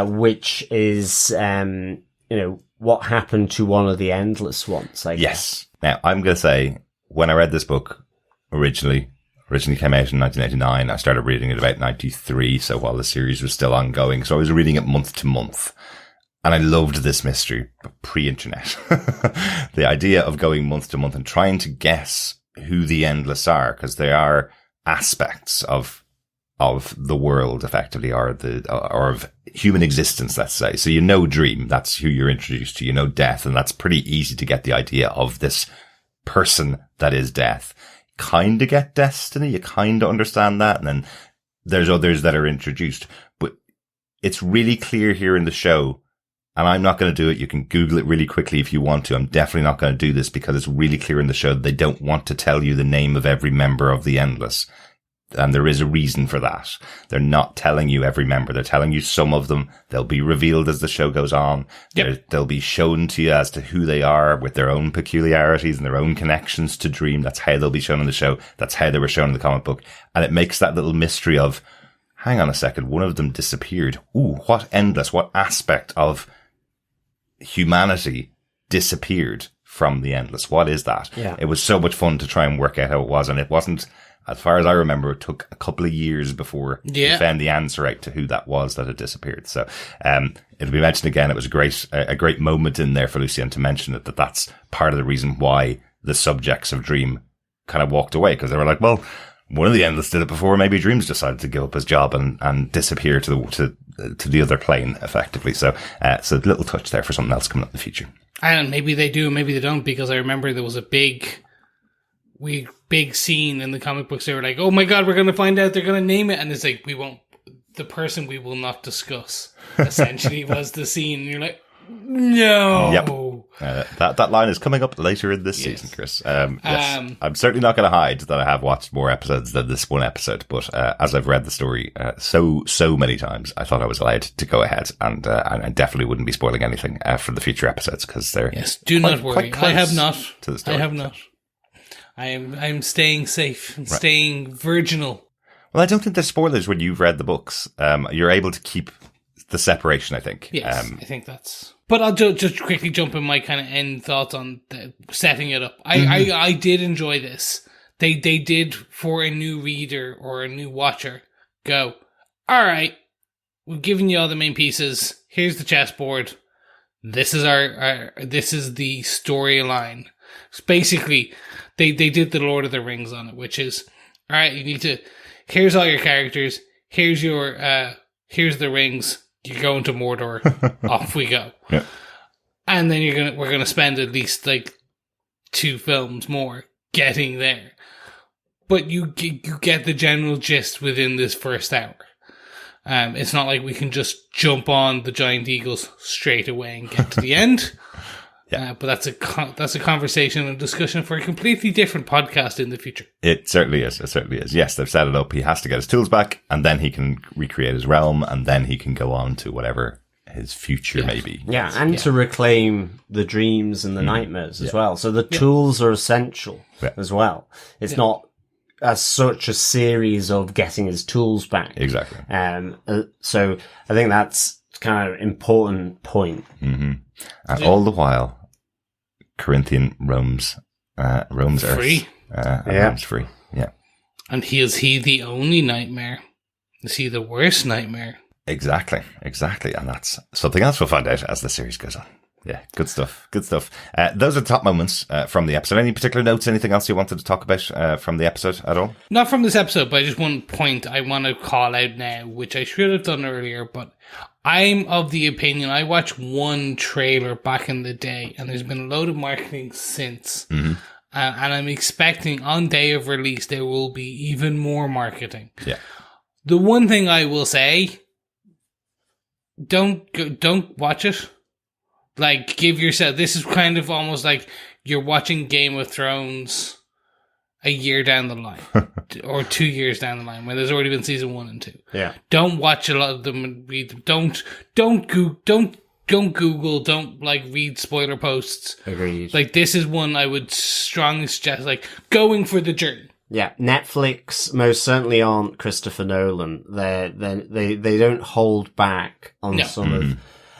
which is, you know, what happened to one of the Endless ones, I guess. Yes. Now, I'm going to say, when I read this book originally came out in 1989, I started reading it about 93, so while the series was still ongoing. So I was reading it month to month. And I loved this mystery, pre-internet. The idea of going month to month and trying to guess who the Endless are, because they are aspects of the world, effectively, or of human existence, let's say. So you know Dream, that's who you're introduced to. You know Death, and that's pretty easy to get the idea of this person that is Death. Kind of get Destiny, you kind of understand that, and then there's others that are introduced. But it's really clear here in the show, and I'm not going to do it. You can Google it really quickly if you want to. I'm definitely not going to do this, because it's really clear in the show that they don't want to tell you the name of every member of the Endless. And there is a reason for that. They're not telling you every member. They're telling you some of them. They'll be revealed as the show goes on. Yep. They'll be shown to you as to who they are, with their own peculiarities and their own connections to Dream. That's how they'll be shown in the show. That's how they were shown in the comic book. And it makes that little mystery of, hang on a second, one of them disappeared. Ooh, what Endless, what aspect of humanity disappeared from the Endless? What is that? Yeah. It was so much fun to try and work out how it was. And it wasn't, as far as I remember, it took a couple of years before we found the answer out to who that was that had disappeared. So, it'll be mentioned again. It was a great moment in there for Lucienne to mention it, that's part of the reason why the subjects of Dream kind of walked away, because they were like, well, one of the Endless did it before. Maybe Dream's decided to give up his job and disappear to the other plane, effectively. So, so a little touch there for something else coming up in the future. And maybe they do, maybe they don't, because I remember there was a big scene in the comic books. They were like, oh my God, we're going to find out, they're going to name it. And it's like, the person we will not discuss, essentially, was the scene. And you're like, no. Yep. That line is coming up later in this season, Chris. Yes. I'm certainly not going to hide that I have watched more episodes than this one episode, but as I've read the story so many times, I thought I was allowed to go ahead, and I definitely wouldn't be spoiling anything for the future episodes, because they're not worry. I have not. To the story. I have not. I'm staying safe and staying virginal. Well, I don't think there's spoilers when you've read the books. You're able to keep the separation, I think. Yes, I think that's... But I'll just quickly jump in my kind of end thoughts on setting it up. I did enjoy this. They did, for a new reader or a new watcher, go, all right, we've given you all the main pieces. Here's the chessboard. This is this is the storyline. So basically, they did the Lord of the Rings on it, which is, all right, you need to, here's all your characters. Here's here's the rings. You're going to Mordor. Off we go. Yeah. And then we're gonna spend at least like 2 films more getting there. But you get the general gist within this first hour. It's not like we can just jump on the giant eagles straight away and get to the end. Yeah. But that's a conversation and discussion for a completely different podcast in the future. It certainly is. It certainly is. Yes, they've set it up. He has to get his tools back, and then he can recreate his realm, and then he can go on to whatever his future may be. Yeah, and to reclaim the dreams and the nightmares as well. So the tools are essential as well. It's not as such a series of getting his tools back. Exactly. So I think that's kind of important point. Mm-hmm. And all the while, Corinthian roams Earth. Free. Roams free. Yeah. And is he the only nightmare? Is he the worst nightmare? Exactly. And that's something else we'll find out as the series goes on. Yeah, good stuff. Those are the top moments from the episode. Any particular notes, anything else you wanted to talk about from the episode at all? Not from this episode, but just one point I want to call out now, which I should have done earlier, but I'm of the opinion, I watched one trailer back in the day, and there's been a load of marketing since. Mm-hmm. And I'm expecting on day of release, there will be even more marketing. Yeah. The one thing I will say, don't watch it. Like, give yourself, this is kind of almost like you're watching Game of Thrones a year down the line, or 2 years down the line, when there's already been season 1 and 2. Yeah. Don't watch a lot of them and read them. Don't Google, don't like read spoiler posts. Agreed. Like, this is one I would strongly suggest, like, going for the journey. Yeah, Netflix most certainly aren't Christopher Nolan. They don't hold back on some of,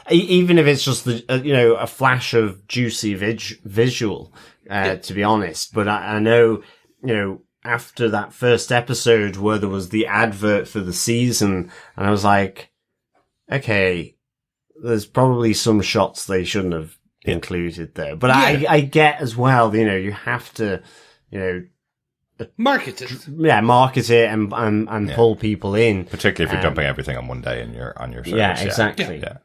even if it's just a flash of juicy visual. To be honest, but I know, after that first episode where there was the advert for the season, and I was like, okay, there's probably some shots they shouldn't have included there. But I get as well, you have to, market it. Yeah, market it and pull people in. Particularly if you're dumping everything on one day and you're on your service. Yeah, exactly. Yeah.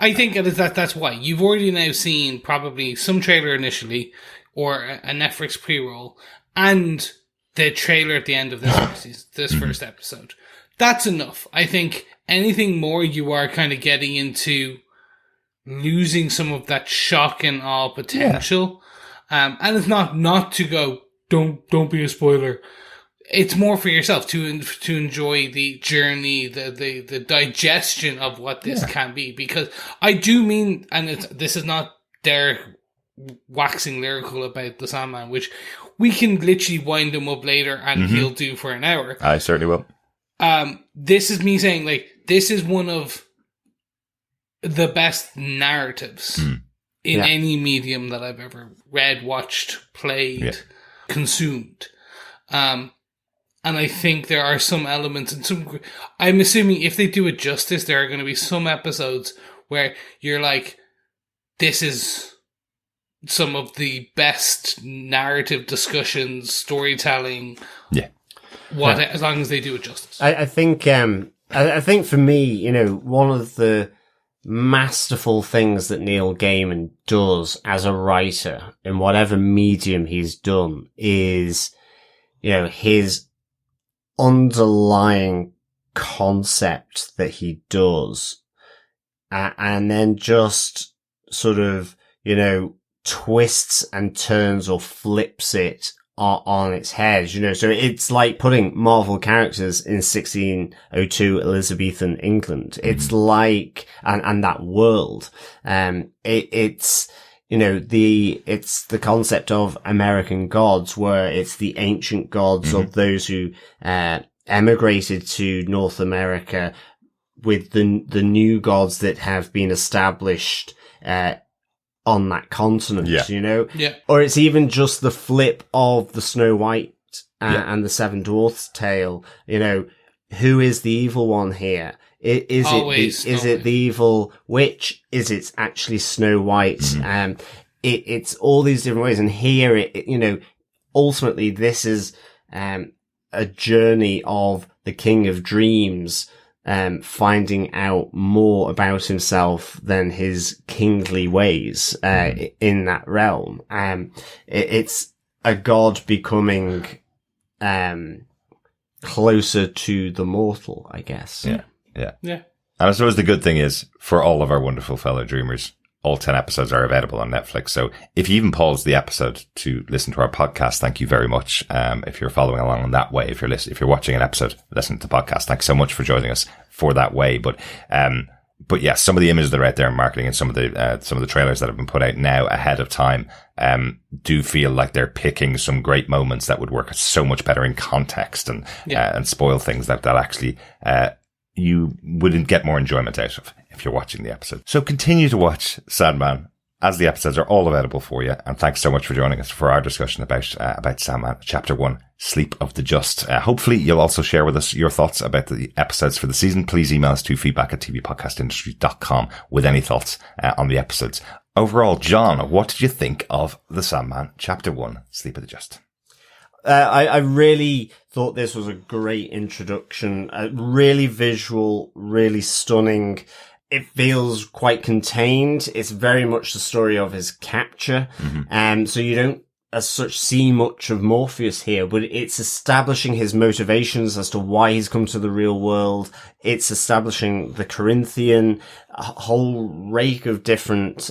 I think that's why. You've already now seen probably some trailer initially, or a Netflix pre-roll, and the trailer at the end of this first episode. That's enough. I think anything more, you are kind of getting into losing some of that shock and awe potential. Yeah. And it's not to go, don't be a spoiler. It's more for yourself to enjoy the journey, the digestion of what this can be. Because I do mean, and this is not Derek waxing lyrical about the Sandman, which we can literally wind him up later and he'll do for an hour. I certainly will. This is me saying, like, this is one of the best narratives in any medium that I've ever read, watched, played, consumed. And I think there are some elements and I'm assuming if they do it justice, there are going to be some episodes where you're like, this is some of the best narrative discussions, storytelling. Yeah. As long as they do it justice. I think for me, one of the masterful things that Neil Gaiman does as a writer in whatever medium he's done is, his underlying concept that he does, and then just sort of, twists and turns or flips it on its head, so it's like putting Marvel characters in 1602 Elizabethan England. It's like, and that world, it's the concept of American gods, where it's the ancient gods of those who, emigrated to North America, with the new gods that have been established, on that continent, or it's even just the flip of the Snow White and the Seven Dwarfs tale. Who is the evil one here? Is it the evil witch? Is it actually Snow White? It's all these different ways, and here ultimately this is a journey of the King of Dreams, finding out more about himself than his kingly ways, in that realm. It's a god becoming, closer to the mortal, I guess. Yeah. And I suppose the good thing is, for all of our wonderful fellow dreamers, all 10 episodes are available on Netflix. So if you even pause the episode to listen to our podcast, thank you very much. If you're following along in that way, if you're watching an episode, listen to the podcast. Thanks so much for joining us for that way. But yeah, some of the images that are out there in marketing and some of the trailers that have been put out now ahead of time, do feel like they're picking some great moments that would work so much better in context and spoil things that actually, you wouldn't get more enjoyment out of if you're watching the episode. So continue to watch Sandman, as the episodes are all available for you. And thanks so much for joining us for our discussion about Sandman, Chapter 1, Sleep of the Just. Hopefully you'll also share with us your thoughts about the episodes for the season. Please email us to feedback@tvpodcastindustry.com with any thoughts on the episodes. Overall, John, what did you think of The Sandman, Chapter 1, Sleep of the Just? I really thought this was a great introduction, really visual, really stunning. it feels quite contained. It's very much the story of his capture. So you don't as such see much of Morpheus here, but it's establishing his motivations as to why he's come to the real world. It's establishing the Corinthian, a whole rake of different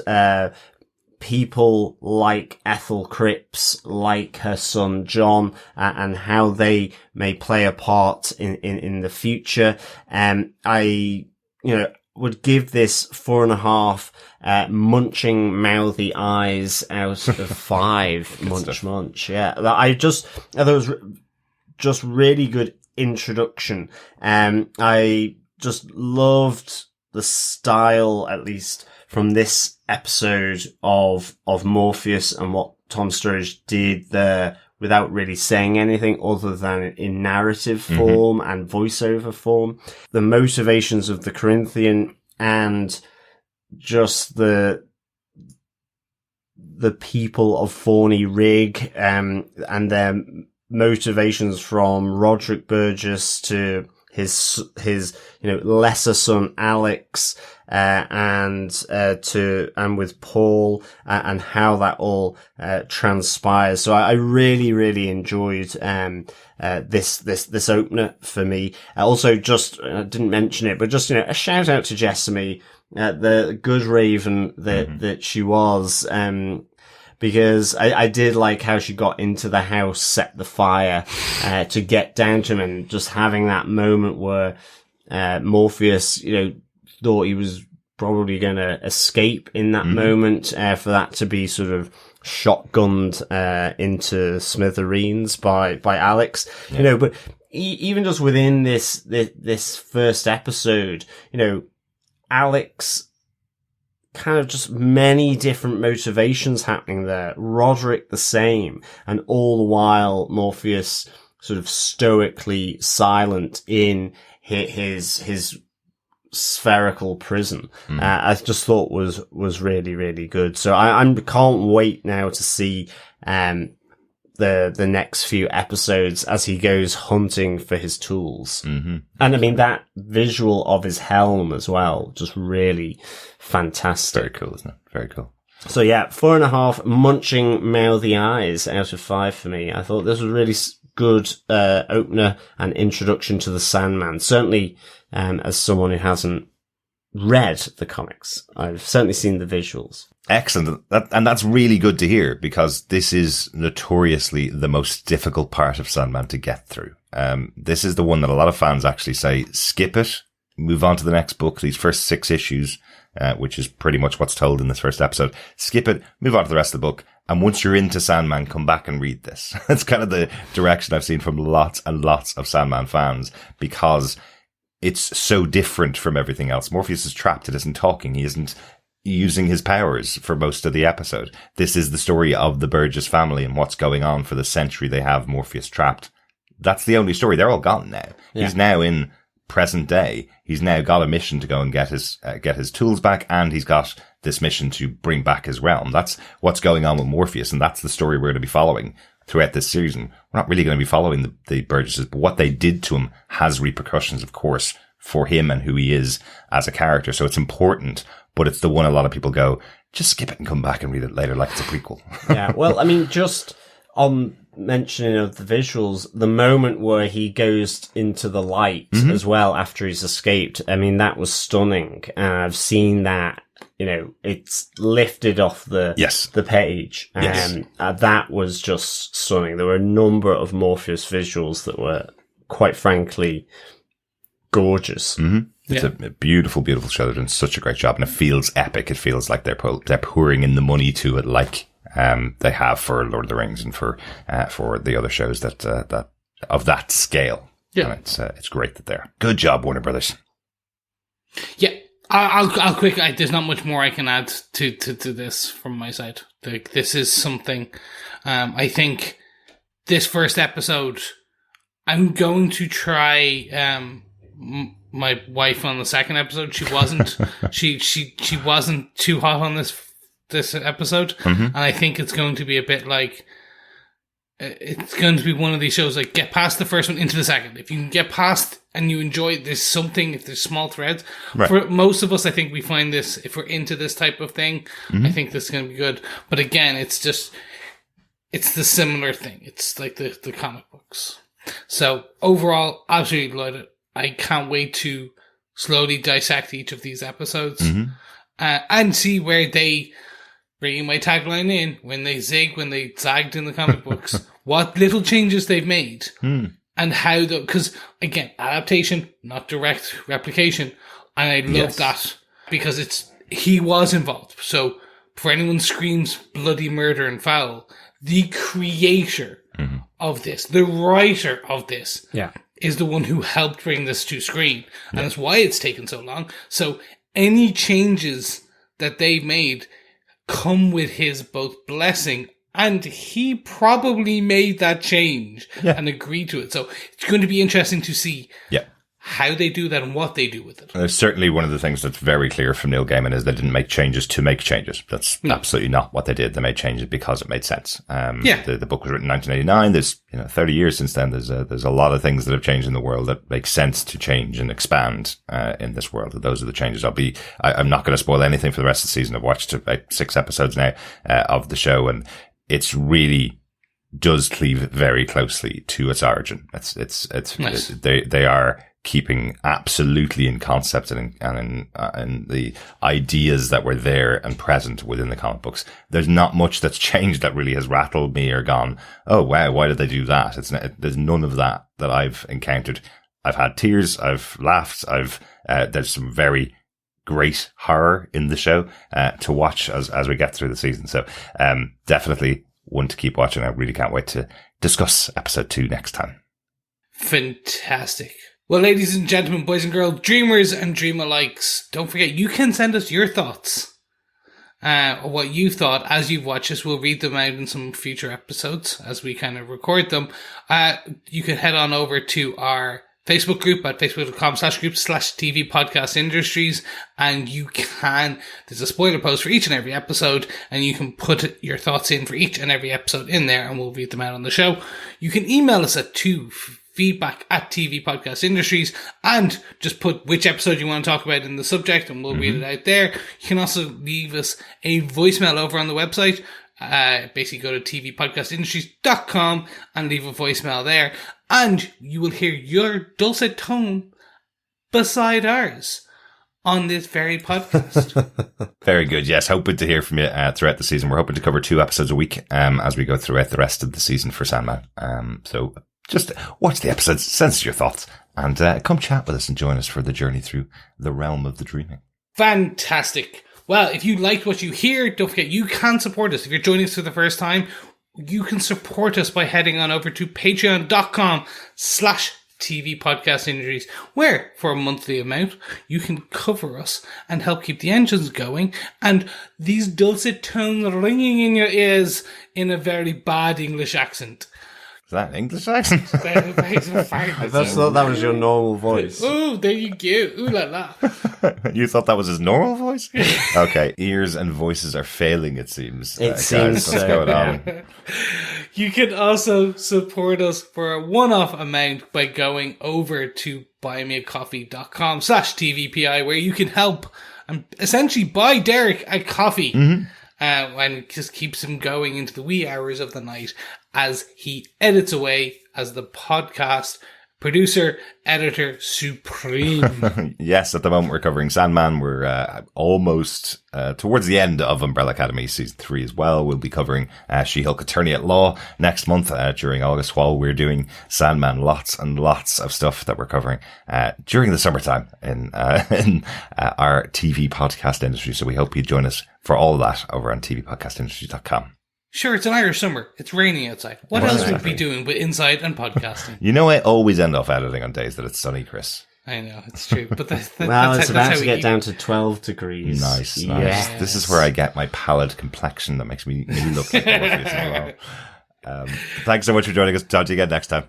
people like Ethel Cripps, like her son John, and how they may play a part in the future. I would give this 4.5 munching mouthy eyes out of 5. Munch. Yeah. I thought it was just really good introduction. I just loved the style, at least from this episode of Morpheus, and what Tom Sturridge did there without really saying anything other than in narrative form and voiceover form. The motivations of the Corinthian and just the people of Thorny Rig, and their motivations from Roderick Burgess to his lesser son Alex, and with Paul, and how that all transpires. So I really, really enjoyed this opener for me. Also, just I didn't mention it, but just a shout out to Jessamy, the good raven that she was. Because I did like how she got into the house, set the fire, to get down to him, and just having that moment where, Morpheus, thought he was probably going to escape in that moment, for that to be sort of shotgunned, into smithereens by Alex, but even just within this first episode, Alex, kind of just many different motivations happening there. Roderick the same, and all the while Morpheus sort of stoically silent in his spherical prison. I just thought was really, really good. So I can't wait now to see the next few episodes as he goes hunting for his tools. And I mean, that visual of his helm as well, just really fantastic. Very cool, isn't it? Very cool. So yeah, 4.5 munching mouthy eyes out of 5 for me. I thought this was really good opener and introduction to the Sandman. Certainly, as someone who hasn't read the comics, I've certainly seen the visuals. Excellent. And that's really good to hear, because this is notoriously the most difficult part of Sandman to get through. This is the one that a lot of fans actually say, skip it, move on to the next book, these first 6 issues, which is pretty much what's told in this first episode. Skip it, move on to the rest of the book, and once you're into Sandman, come back and read this. It's kind of the direction I've seen from lots and lots of Sandman fans, because it's so different from everything else. Morpheus is trapped. It isn't talking. He isn't using his powers for most of the episode. This is the story of the Burgess family and what's going on for the century they have Morpheus trapped. That's the only story. They're all gone now. Yeah. He's now in present day. He's now got a mission to go and get his tools back, and he's got this mission to bring back his realm. That's what's going on with Morpheus, and that's the story we're going to be following throughout this season. We're not really going to be following the Burgesses, but what they did to him has repercussions, of course, for him and who he is as a character. So it's important, but it's the one a lot of people go, just skip it and come back and read it later like it's a prequel. Yeah, well, I mean, just on mentioning of the visuals, the moment where he goes into the light as well after he's escaped, I mean, that was stunning. And I've seen that, it's lifted off the page. And that was just stunning. There were a number of Morpheus visuals that were, quite frankly, gorgeous. It's a beautiful, beautiful show. They're doing such a great job, and it feels epic. It feels like they're pouring in the money to it, like they have for Lord of the Rings and for the other shows that of that scale. Yeah, and it's great that they're. Good job, Warner Brothers. Yeah, I'll quick. There's not much more I can add to this from my side. Like, this is something. I think this first episode, I'm going to try. My wife on the second episode, she wasn't she wasn't too hot on this episode, and I think it's going to be a bit like it's going to be one of these shows like get past the first one into the second. If you can get past and you enjoy it, there's something, if there's small threads. Right. For most of us, I think we find this, if we're into this type of thing, I think this is going to be good. But again, it's the similar thing. It's like the comic books. So overall, absolutely delighted. I can't wait to slowly dissect each of these episodes and see where they, bringing my tagline in, when they zig, when they zagged in the comic books, what little changes they've made and how because again, adaptation, not direct replication. And I love that because he was involved. So for anyone screams bloody murder and foul, the creator of this, the writer of this, is the one who helped bring this to screen. And that's why it's taken so long. So any changes that they've made come with his both blessing, and he probably made that change and agreed to it. So it's going to be interesting to see how they do that and what they do with it. Certainly one of the things that's very clear from Neil Gaiman is they didn't make changes to make changes. That's absolutely not what they did. They made changes because it made sense. The book was written in 1989. There's 30 years since then. There's a lot of things that have changed in the world that make sense to change and expand in this world. Those are the changes. I'm not going to spoil anything for the rest of the season. I've watched about 6 episodes now of the show, and it's really does cleave very closely to its origin. It's nice. They are keeping absolutely in concept and in the ideas that were there and present within the comic books. There's not much that's changed that really has rattled me or gone, oh wow, why did they do that? There's none of that I've encountered. I've had tears, I've laughed, there's some very great horror in the show to watch as we get through the season. So definitely one to keep watching. I really can't wait to discuss episode 2 next time. Fantastic. Well, ladies and gentlemen, boys and girls, dreamers and dream-alikes, don't forget, you can send us your thoughts, or what you thought as you've watched us. We'll read them out in some future episodes as we kind of record them. You can head on over to our Facebook group at facebook.com/group/TV Podcast Industries, and there's a spoiler post for each and every episode, and you can put your thoughts in for each and every episode in there, and we'll read them out on the show. You can email us at feedback@TV Podcast Industries, and just put which episode you want to talk about in the subject, and we'll read it out there. You can also leave us a voicemail over on the website. Basically go to tvpodcastindustries.com and leave a voicemail there, and you will hear your dulcet tone beside ours on this very podcast. Very good. Yes, hoping to hear from you throughout the season. We're hoping to cover 2 episodes a week as we go throughout the rest of the season for Sandman. So just watch the episodes, send us your thoughts, and come chat with us and join us for the journey through the realm of the dreaming. Fantastic. Well, if you liked what you hear, don't forget you can support us. If you're joining us for the first time, you can support us by heading on over to patreon.com/TV Podcast Industries, where for a monthly amount, you can cover us and help keep the engines going and these dulcet tones ringing in your ears in a very bad English accent. Is that an English accent? I just thought that was your normal voice. Oh, there you go. Ooh la la. You thought that was his normal voice? Okay, ears and voices are failing, it seems. It seems what's going on? You can also support us for a one-off amount by going over to buymeacoffee.com/TVPI, where you can help and essentially buy Derek a coffee. And it just keeps him going into the wee hours of the night as he edits away as the podcast producer, editor supreme. Yes, at the moment we're covering Sandman. We're almost towards the end of Umbrella Academy Season 3 as well. We'll be covering She-Hulk Attorney at Law next month during August, while we're doing Sandman. Lots and lots of stuff that we're covering during the summertime in our TV podcast industry. So we hope you join us for all of that over on tvpodcastindustries.com. Sure, it's an Irish summer. It's raining outside. What else would we be doing but inside and podcasting? You know, I always end off editing on days that it's sunny, Chris. I know, it's true. But it's about to get down to 12 degrees. Nice. Yes. This is where I get my pallid complexion that makes me look like Morpheus as well. Thanks so much for joining us. Talk to you again next time.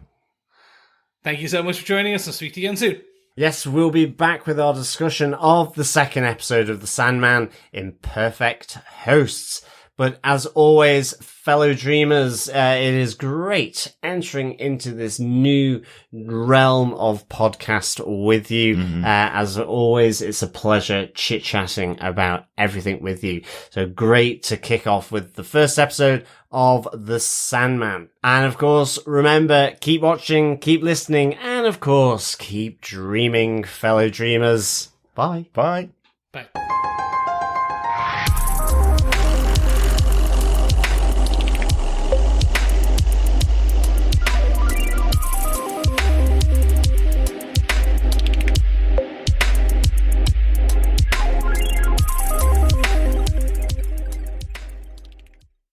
Thank you so much for joining us. I'll speak to you again soon. Yes, we'll be back with our discussion of the second episode of The Sandman in Perfect Hosts. But as always, fellow dreamers, it is great entering into this new realm of podcast with you. As always, it's a pleasure chit-chatting about everything with you. So great to kick off with the first episode of The Sandman. And of course, remember, keep watching, keep listening, and of course, keep dreaming, fellow dreamers. Bye. Bye. Bye.